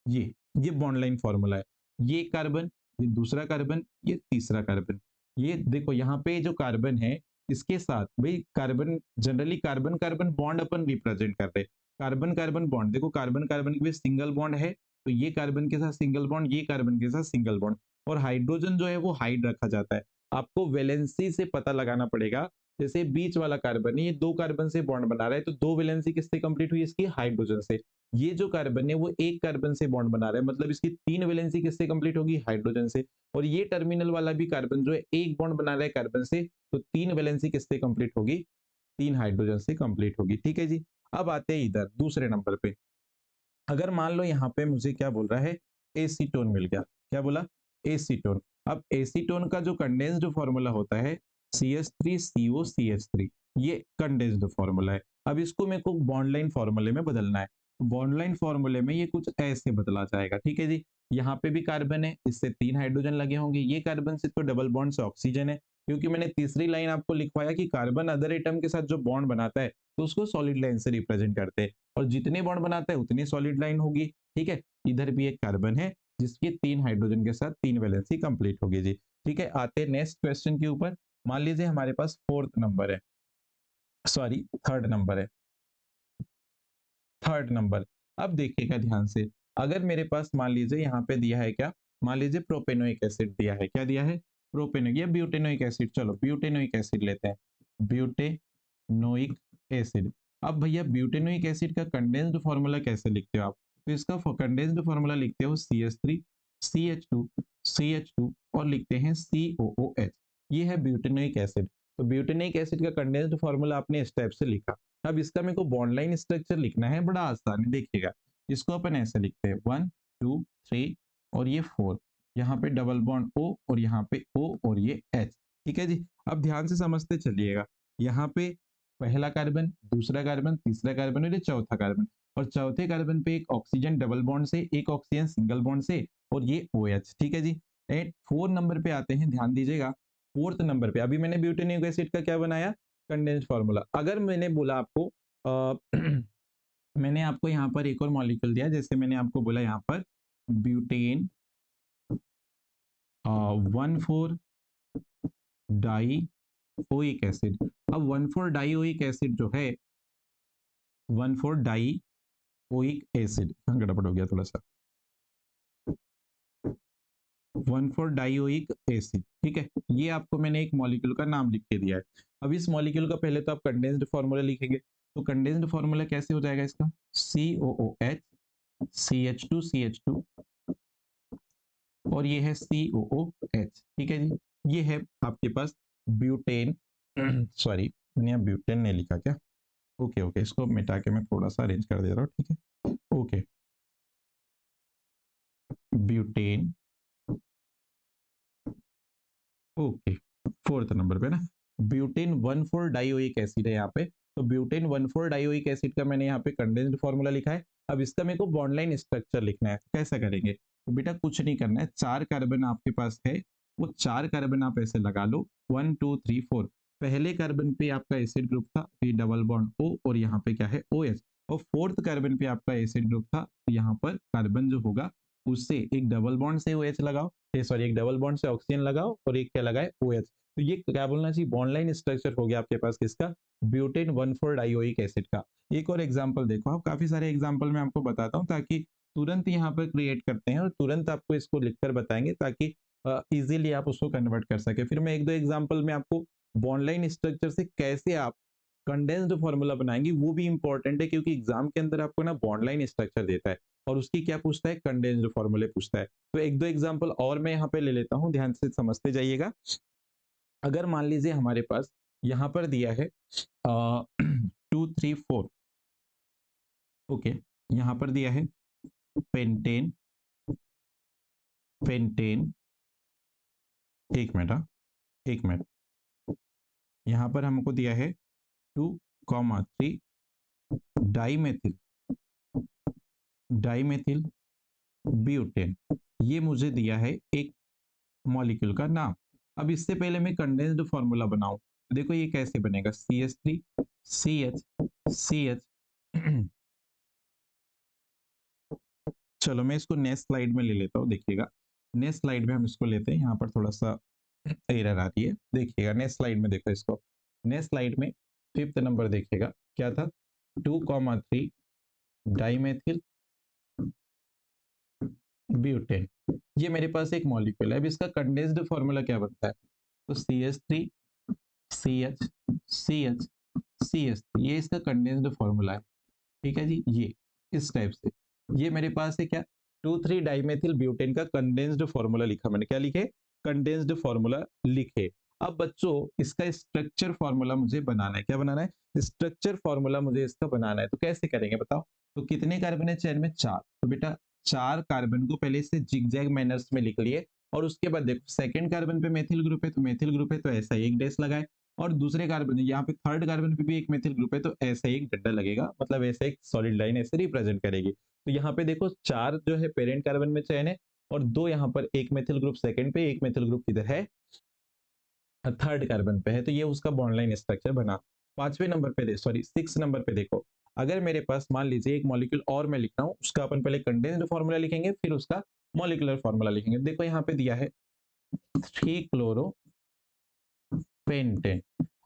Speaker 1: ये बॉन्ड लाइन फॉर्मूला है। ये कार्बन, ये दूसरा कार्बन, ये तीसरा कार्बन। ये देखो यहाँ पे जो कार्बन है, इसके साथ भाई carbon, generally carbon carbon bond अपन रिप्रेजेंट कर रहे हैं, कार्बन कार्बन बॉन्ड। देखो कार्बन कार्बन के बीच सिंगल बॉन्ड है, तो ये कार्बन के साथ सिंगल बॉन्ड, ये कार्बन के साथ सिंगल बॉन्ड। और हाइड्रोजन जो है वो हाइड रखा जाता है। आपको वैलेंसी से पता लगाना पड़ेगा। जैसे बीच वाला कार्बन है, ये दो कार्बन से बॉन्ड बना रहा है, तो दो वैलेंसी किससे कंप्लीट हुई, इसकी हाइड्रोजन से। ये जो कार्बन है वो एक कार्बन से बॉन्ड बना रहा है, मतलब इसकी तीन वैलेंसी किससे कंप्लीट होगी, हाइड्रोजन से। और ये टर्मिनल वाला भी कार्बन जो है एक बॉन्ड बना रहा है कार्बन से, तो तीन वैलेंसी किससे कंप्लीट होगी, तीन हाइड्रोजन से कंप्लीट होगी। ठीक है जी। अब आते हैं इधर दूसरे नंबर पे। अगर मान लो यहाँ पे मुझे क्या बोल रहा है, एसीटोन मिल गया, क्या बोला, एसीटोन। अब एसीटोन का जो कंडेंस्ड फॉर्मूला होता है CH3COCH3, ये कंडेंस्ड फॉर्मूला है। अब इसको मेरे को बॉन्ड लाइन फॉर्मूले में बदलना है। बॉन्ड लाइन फॉर्मूले में ये कुछ ऐसे बदला जाएगा। ठीक है जी। यहाँ पे भी कार्बन है, इससे तीन हाइड्रोजन लगे होंगे, ये कार्बन से तो डबल बॉन्ड से ऑक्सीजन है, क्योंकि मैंने तीसरी लाइन आपको लिखवाया कि कार्बन अदर एटम के साथ जो बॉन्ड बनाता है तो उसको सॉलिड लाइन से रिप्रेजेंट करते हैं, और जितने बॉन्ड बनाता है उतनी सॉलिड लाइन होगी। ठीक है। इधर भी एक कार्बन है जिसके तीन हाइड्रोजन के साथ तीन वैलेंसी कंप्लीट होगी जी। ठीक है। आते हैं नेक्स्ट क्वेश्चन के ऊपर। मान लीजिए हमारे पास फोर्थ नंबर है, सॉरी थर्ड नंबर है, थर्ड नंबर। अब देखिएगा ध्यान से, अगर मेरे पास मान लीजिए यहाँ पे दिया है क्या, मान लीजिए प्रोपेनोइक एसिड दिया है, क्या दिया है, प्रोपेनोइक या ब्यूटेनोइक एसिड, चलो ब्यूटेनोइक एसिड लेते हैं, ब्यूटेनोइक एसिड। अब भैया ब्यूटेनोइक एसिड का कंडेंस्ड फॉर्मूला कैसे लिखते हो आप, तो इसका कंडेंस्ड फॉर्मूला लिखते हो CH3 CH2 CH2 और लिखते हैं COOH। ये है ब्यूटेनोइक एसिड। तो ब्यूटेनोइक एसिड का कंडेंस्ड फॉर्मूला आपने इस टाइप से लिखा। अब इसका मेरे को बॉन्ड लाइन स्ट्रक्चर लिखना है, बड़ा आसान है, देखिएगा। इसको अपन ऐसे लिखते हैं 1 2 3 और ये 4, यहाँ पे डबल बॉन्ड O और यहाँ पे O और ये H। ठीक है जी। अब ध्यान से समझते चलिएगा, यहाँ पे पहला कार्बन, दूसरा कार्बन, तीसरा कार्बन और ये चौथा कार्बन। और चौथे कार्बन पे एक ऑक्सीजन डबल बॉन्ड से, एक ऑक्सीजन सिंगल बॉन्ड से और ये OH। ठीक है जी। एट 4 नंबर पे आते हैं, ध्यान दीजिएगा। फोर्थ नंबर पे अभी मैंने ब्यूटेनिक एसिड का क्या बनाया, कंडेंस्ड फार्मूला। अगर मैंने बोला आपको मैंने आपको यहाँ पर एक और मॉलिक्यूल दिया, जैसे मैंने आपको बोला यहाँ पर ब्यूटेन 1,4 डाई ओइक एसिड। अब 1,4 डाई ओइक एसिड जो है, 1,4 डाई ओइक एसिड, गड़बड़ हो गया थोड़ा सा, 1,4 डाइओइक एसिड। ठीक है। ये आपको मैंने एक मॉलिक्यूल का नाम लिख के दिया है। अब इस मॉलिक्यूल का पहले तो आप कंडेंस्ड फार्मूला लिखेंगे, तो कंडेंस्ड फार्मूला कैसे हो जाएगा इसका, COOH CH2 CH2 और ये है COOH। ठीक है जी। ये है आपके पास ब्यूटेन सॉरी मैंने यहाँ ब्यूटेन नहीं लिखा क्या, ओके ओके, इसको मिटा के मैं थोड़ा सा अरेंज कर दे रहा हूँ। ठीक है। Okay, butane, okay, fourth number पे ना, ब्यूटेन 1,4 डाइओइक एसिड है यहाँ पे। तो ब्यूटेन 1,4 डाइओइक एसिड का मैंने यहाँ पे कंडेंस्ड फॉर्मूला लिखा है। अब इसका मेरे को बॉन्ड लाइन स्ट्रक्चर लिखना है, कैसा करेंगे, तो बेटा कुछ नहीं करना है, चार कार्बन आपके पास है, वो चार कार्बन आप ऐसे लगा लो, 1 2 3 4। पहले कार्बन पे आपका एसिड ग्रुप था, ये डबल बॉन्ड O और यहाँ पे क्या है OH। और फोर्थ कार्बन पे आपका एसिड ग्रुप था, तो यहाँ पर कार्बन जो होगा उससे एक डबल बॉन्ड से OH लगाओ, सॉरी एक डबल बॉन्ड से ऑक्सीजन लगाओ और एक क्या लगाए OH। तो ये क्या बोलना चाहिए, बॉन्ड लाइन स्ट्रक्चर हो गया आपके पास किसका, ब्यूटेन 1,4 डाइओइक एसिड का। एक और एग्जांपल देखो, आप काफी सारे एग्जांपल मैं आपको बताता हूँ ताकि तुरंत यहाँ पर क्रिएट करते हैं और तुरंत आपको इसको लिखकर बताएंगे ताकि इजीली आप उसको कन्वर्ट कर सके। फिर मैं एक दो एग्जांपल में आपको बॉन्ड लाइन स्ट्रक्चर से कैसे आप कंडेंस्ड फॉर्मूला बनाएंगे वो भी इंपॉर्टेंट है, क्योंकि एग्जाम के अंदर आपको ना बॉन्ड लाइन स्ट्रक्चर देता है और उसकी क्या पूछता है, कंडेंस्ड फॉर्मूले पूछता है। तो एक दो एग्जांपल और मैं यहाँ पे ले लेता हूँ, ध्यान से समझते जाइएगा। अगर मान लीजिए हमारे पास यहाँ पर दिया है 2 3 4, ओके, यहाँ पर दिया है पेंटेन, पेंटेन, एक मिनट, हाँ, एक मिनट, यहाँ पर हमको दिया है 2 3 डाइमेथिल, डाइमेथिल ब्यूटेन, ये मुझे दिया है एक मॉलिक्यूल का नाम। अब इससे पहले मैं कंडेंस्ड फॉर्मूला बनाऊं, देखो ये कैसे बनेगा, CH3 CH CH चलो मैं इसको नेक्स्ट स्लाइड में ले लेता हूँ, देखिएगा नेक्स्ट स्लाइड में हम इसको लेते हैं, यहाँ पर थोड़ा सा एरर आ रही है, देखिएगा नेक्स्ट स्लाइड में देखो इसको, नेक्स्ट स्लाइड में फिफ्थ नंबर देखिएगा क्या था, 2 3 डाइमेथिल ब्यूटेन, ये मेरे पास एक मॉलिक्यूल है। अब इसका कंडेंस्ड फॉर्मूला क्या बनता है, तो CH3 CH CH CH3, ये इसका कंडेंस्ड फॉर्मूला है, ठीक है जी। ये इस टाइप से ये मेरे पास है क्या, 2 3 डाइमेथिल ब्यूटेन का कंडेंस्ड फॉर्मूला लिखा मैंने, क्या लिखे, कंडेंस्ड फॉर्मूला लिखे। अब बच्चों इसका स्ट्रक्चर फॉर्मूला मुझे बनाना है, क्या बनाना है, स्ट्रक्चर फॉर्मूला मुझे इसका बनाना है। तो कैसे करेंगे बताओ, तो कितने कार्बन है चेन में, 4, तो बेटा 4 कार्बन को पहले से जिगजैग मैनर्स में लिख लिए, और उसके बाद देखो सेकंड कार्बन पे मेथिल ग्रुप है, तो मेथिल ग्रुप है तो ऐसा ही एक डैश लगाए, और दूसरे कार्बन यहाँ पे थर्ड कार्बन पे भी एक मेथिल ग्रुप है तो ऐसा ही एक डंडा लगेगा, मतलब ऐसे एक सॉलिड लाइन ऐसे रिप्रेजेंट करेगी। तो यहाँ पे देखो 4 जो है पेरेंट कार्बन में चयन है, और 2 यहाँ पर, एक मेथिल ग्रुप सेकंड पे, एक मेथिल ग्रुप किधर है, थर्ड कार्बन पे है, तो ये उसका बॉन्ड लाइन स्ट्रक्चर बना। पांचवें नंबर पे सॉरी 6 नंबर पे देखो, अगर मेरे पास मान लीजिए एक मॉलिक्यूल और मैं लिख रहा हूँ, उसका अपन पहले कंडेंस्ड फॉर्मूला लिखेंगे फिर उसका मॉलिक्यूलर फॉर्मूला लिखेंगे। देखो यहाँ पे दिया है 3 क्लोरोपेंटेन,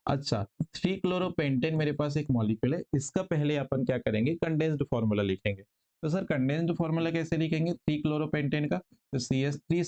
Speaker 1: अच्छा 3 क्लोरोपेंटेन मेरे पास एक मॉलिक्यूल है, इसका पहले अपन क्या करेंगे, कंडेंस्ड फॉर्मूला लिखेंगे। तो सर कंडेंस्ड फॉर्मूला कैसे लिखेंगे 3 क्लोरोपेंटेन का, तो CH3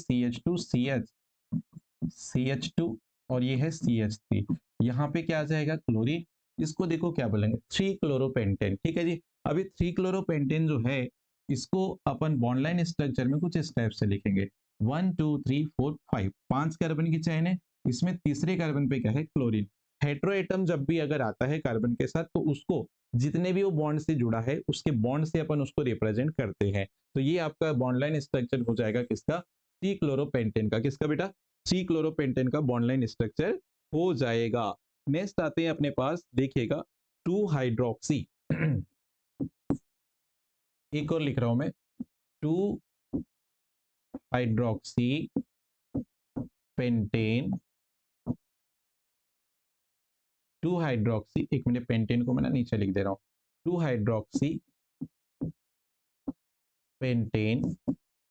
Speaker 1: CH2 और ये है CH3, यहाँ पे क्या आ जाएगा, क्लोरीन, इसको देखो क्या बोलेंगे 3 क्लोरोपेंटेन, ठीक है जी। अभी 3 क्लोरोपेंटेन जो है इसको अपन बॉन्ड लाइन स्ट्रक्चर में कुछ इस टाइप से लिखेंगे, 1 2 3 4 5, 5 कार्बन की चेन है, इसमें तीसरे कार्बन पे क्या है, क्लोरीन। हेट्रोएटम जब भी अगर आता है कार्बन के साथ, तो उसको जितने भी वो बॉन्ड से जुड़ा है उसके बॉन्ड से अपन उसको रिप्रेजेंट करते हैं। तो ये आपका बॉन्ड लाइन स्ट्रक्चर हो जाएगा किसका, 3 क्लोरोपेंटेन का, किसका बेटा, 3 क्लोरोपेंटेन का बॉन्ड लाइन स्ट्रक्चर हो जाएगा। नेक्स्ट आते हैं अपने पास, देखिएगा 2 हाइड्रोक्सी एक और लिख रहा हूं मैं, 2 हाइड्रोक्सी पेंटेन, 2 हाइड्रोक्सी, एक मिनट पेंटेन को मैं ना नीचे लिख दे रहा हूँ, 2 हाइड्रोक्सी पेंटेन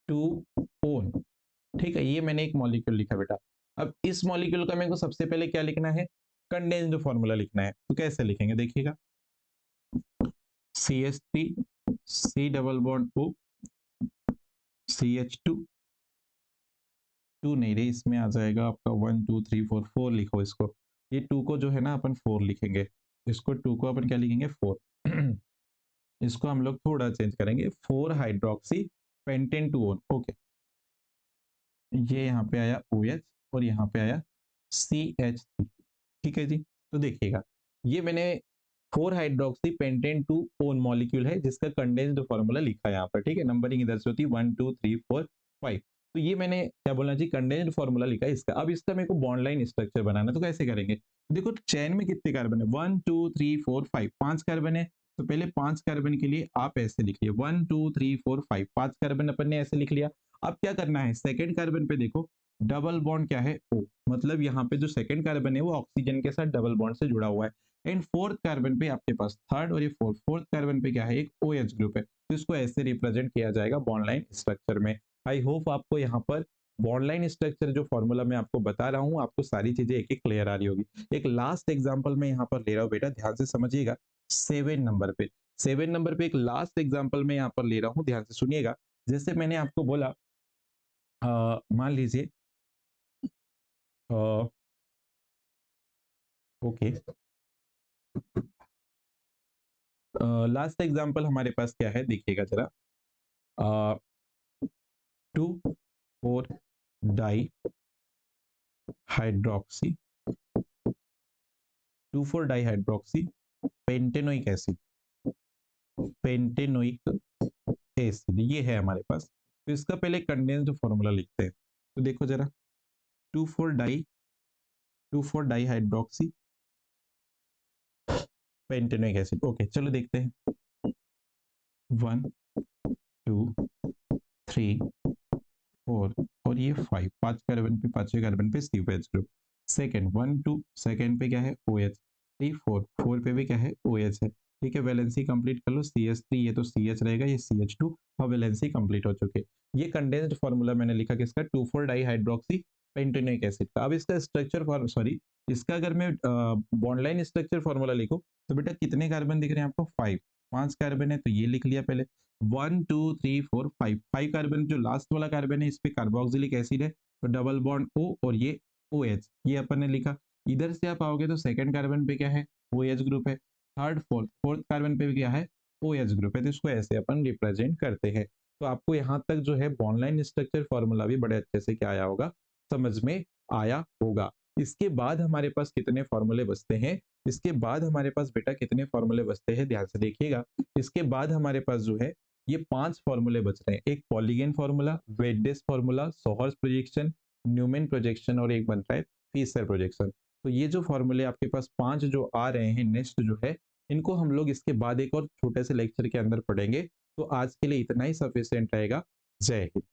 Speaker 1: 2 ओन, ठीक है, ये मैंने एक मॉलिक्यूल लिखा बेटा। अब इस मॉलिक्यूल का मेरे को सबसे पहले क्या लिखना है, कंडेंस्ड फॉर्मूला लिखना है, तो कैसे लिखेंगे देखिएगा, CH3 C double bond O CH2, 2 नहीं रही, इसमें आ जाएगा आपका 1 2 3 4 4 लिखो इसको, ये 2 को जो है ना अपन 4 लिखेंगे, इसको 2 को अपन क्या लिखेंगे 4 इसको हम लोग थोड़ा चेंज करेंगे, 4 हाइड्रोक्सी पेंटेन 2 ओके, ये यहाँ पे आया OH और यहाँ पे आया CH3, ठीक है जी। तो देखिएगा ये मैंने 4 हाइड्रोक्सी पेंटेन 2 ओन मॉलिक्यूल है जिसका कंडेंस्ड फॉर्मूला लिखा है यहाँ पर, ठीक है, नंबरिंग इधर से होती है 1 2 3 4 5, तो ये मैंने क्या बोलना चाहिए, कंडेंस्ड फॉर्मूला लिखा है इसका। अब इसका मेरे को बॉन्ड लाइन स्ट्रक्चर बनाना है, तो कैसे करेंगे, देखो चैन में कितने कार्बन है, 1 2 3 4 5, 5 कार्बन है, तो पहले 5 कार्बन के लिए आप ऐसे लिखिए 1 2 3 4 5, 5 कार्बन अपन ने ऐसे लिख लिया। अब क्या करना है, सेकेंड कार्बन पे देखो डबल बॉन्ड क्या है O, मतलब यहाँ पे जो सेकंड कार्बन है वो ऑक्सीजन के साथ डबल बॉन्ड से जुड़ा हुआ है, एंड फोर्थ कार्बन पे आपके पास थर्ड, और ये फोर्थ कार्बन पे क्या है, एक OH ग्रुप है, तो इसको ऐसे रिप्रेजेंट किया जाएगा बॉन्ड लाइन स्ट्रक्चर में। आई होप आपको यहाँ पर बॉन्ड लाइन स्ट्रक्चर जो फॉर्मूला मैं आपको बता रहा हूँ, आपको सारी चीजें एक एक क्लियर आ रही होगी। एक लास्ट एग्जाम्पल मैं यहाँ पर ले रहा हूँ बेटा, ध्यान से समझिएगा, 7 नंबर पे एक लास्ट एग्जाम्पल मैं यहाँ पर ले रहा हूँ, ध्यान से सुनिएगा। जैसे मैंने आपको बोला मान लीजिए ओके, लास्ट एग्जांपल हमारे पास क्या है देखिएगा जरा। 2,4 di hydroxy 2,4 di hydroxy pentanoic acid, pentanoic acid ये है हमारे पास। तो इसका पहले कंडेंस्ड फॉर्मूला लिखते हैं। तो देखो जरा, 2,4 di hydroxy pentanoic acid. Okay चलो देखते हैं। 1 2 3 4 और ये 5, 5 कार्बन पे, पांचवें कार्बन पे COH ग्रुप। सेकेंड 1 2 सेकेंड पे क्या है OH। 3 4 4 पे भी क्या है OH है। ठीक है, वैलेंसी कंप्लीट कर लो। CH3 ये तो CH रहेगा, ये CH2 और वैलेंसी कंप्लीट हो चुके। ये कंडेंस्ड फार्मूला मैंने लिखा किसका, 2,4 डाई हाइड्रोक्सी पेंटेनोइक एसिड का। अब इसका स्ट्रक्चर फॉर सॉरी इसका अगर मैं बॉन्डलाइन स्ट्रक्चर फार्मूला लिखूं तो बेटा कितने कार्बन दिख रहे हैं आपको, 5, 5 कार्बन है तो ये लिख लिया पहले। 1 2 3 4 5, 5 कार्बन जो लास्ट वाला कार्बन है इस पे कार्बोक्सिलिक एसिड है तो डबल बॉन्ड O और ये OH, ये अपन ने लिखा। इधर से आप आओगे तो सेकंड कार्बन पे क्या है OH ग्रुप है। थर्ड फोर्थ फोर्थ कार्बन पे भी क्या है OH ग्रुप है। तो इसको ऐसे अपन रिप्रेजेंट करते हैं। तो आपको यहाँ तक जो है बॉन्डलाइन स्ट्रक्चर फॉर्मूला भी बड़े अच्छे से क्या आया होगा, समझ में आया होगा। इसके बाद हमारे पास कितने फॉर्मूले बचते हैं, इसके बाद हमारे पास बेटा कितने फॉर्मूले बचते हैं ध्यान से देखिएगा। इसके बाद हमारे पास जो है ये 5 फॉर्मूले बच रहे हैं। एक polygon formula, wedge dash formula, sawhorse projection, Newman projection और एक बन रहा है फीसर प्रोजेक्शन। तो ये जो फॉर्मूले आपके पास 5 जो आ रहे हैं नेक्स्ट जो है, इनको हम लोग इसके बाद एक और छोटे से लेक्चर के अंदर पढ़ेंगे। तो आज के लिए इतना ही सफिशिएंट रहेगा। जय हिंद।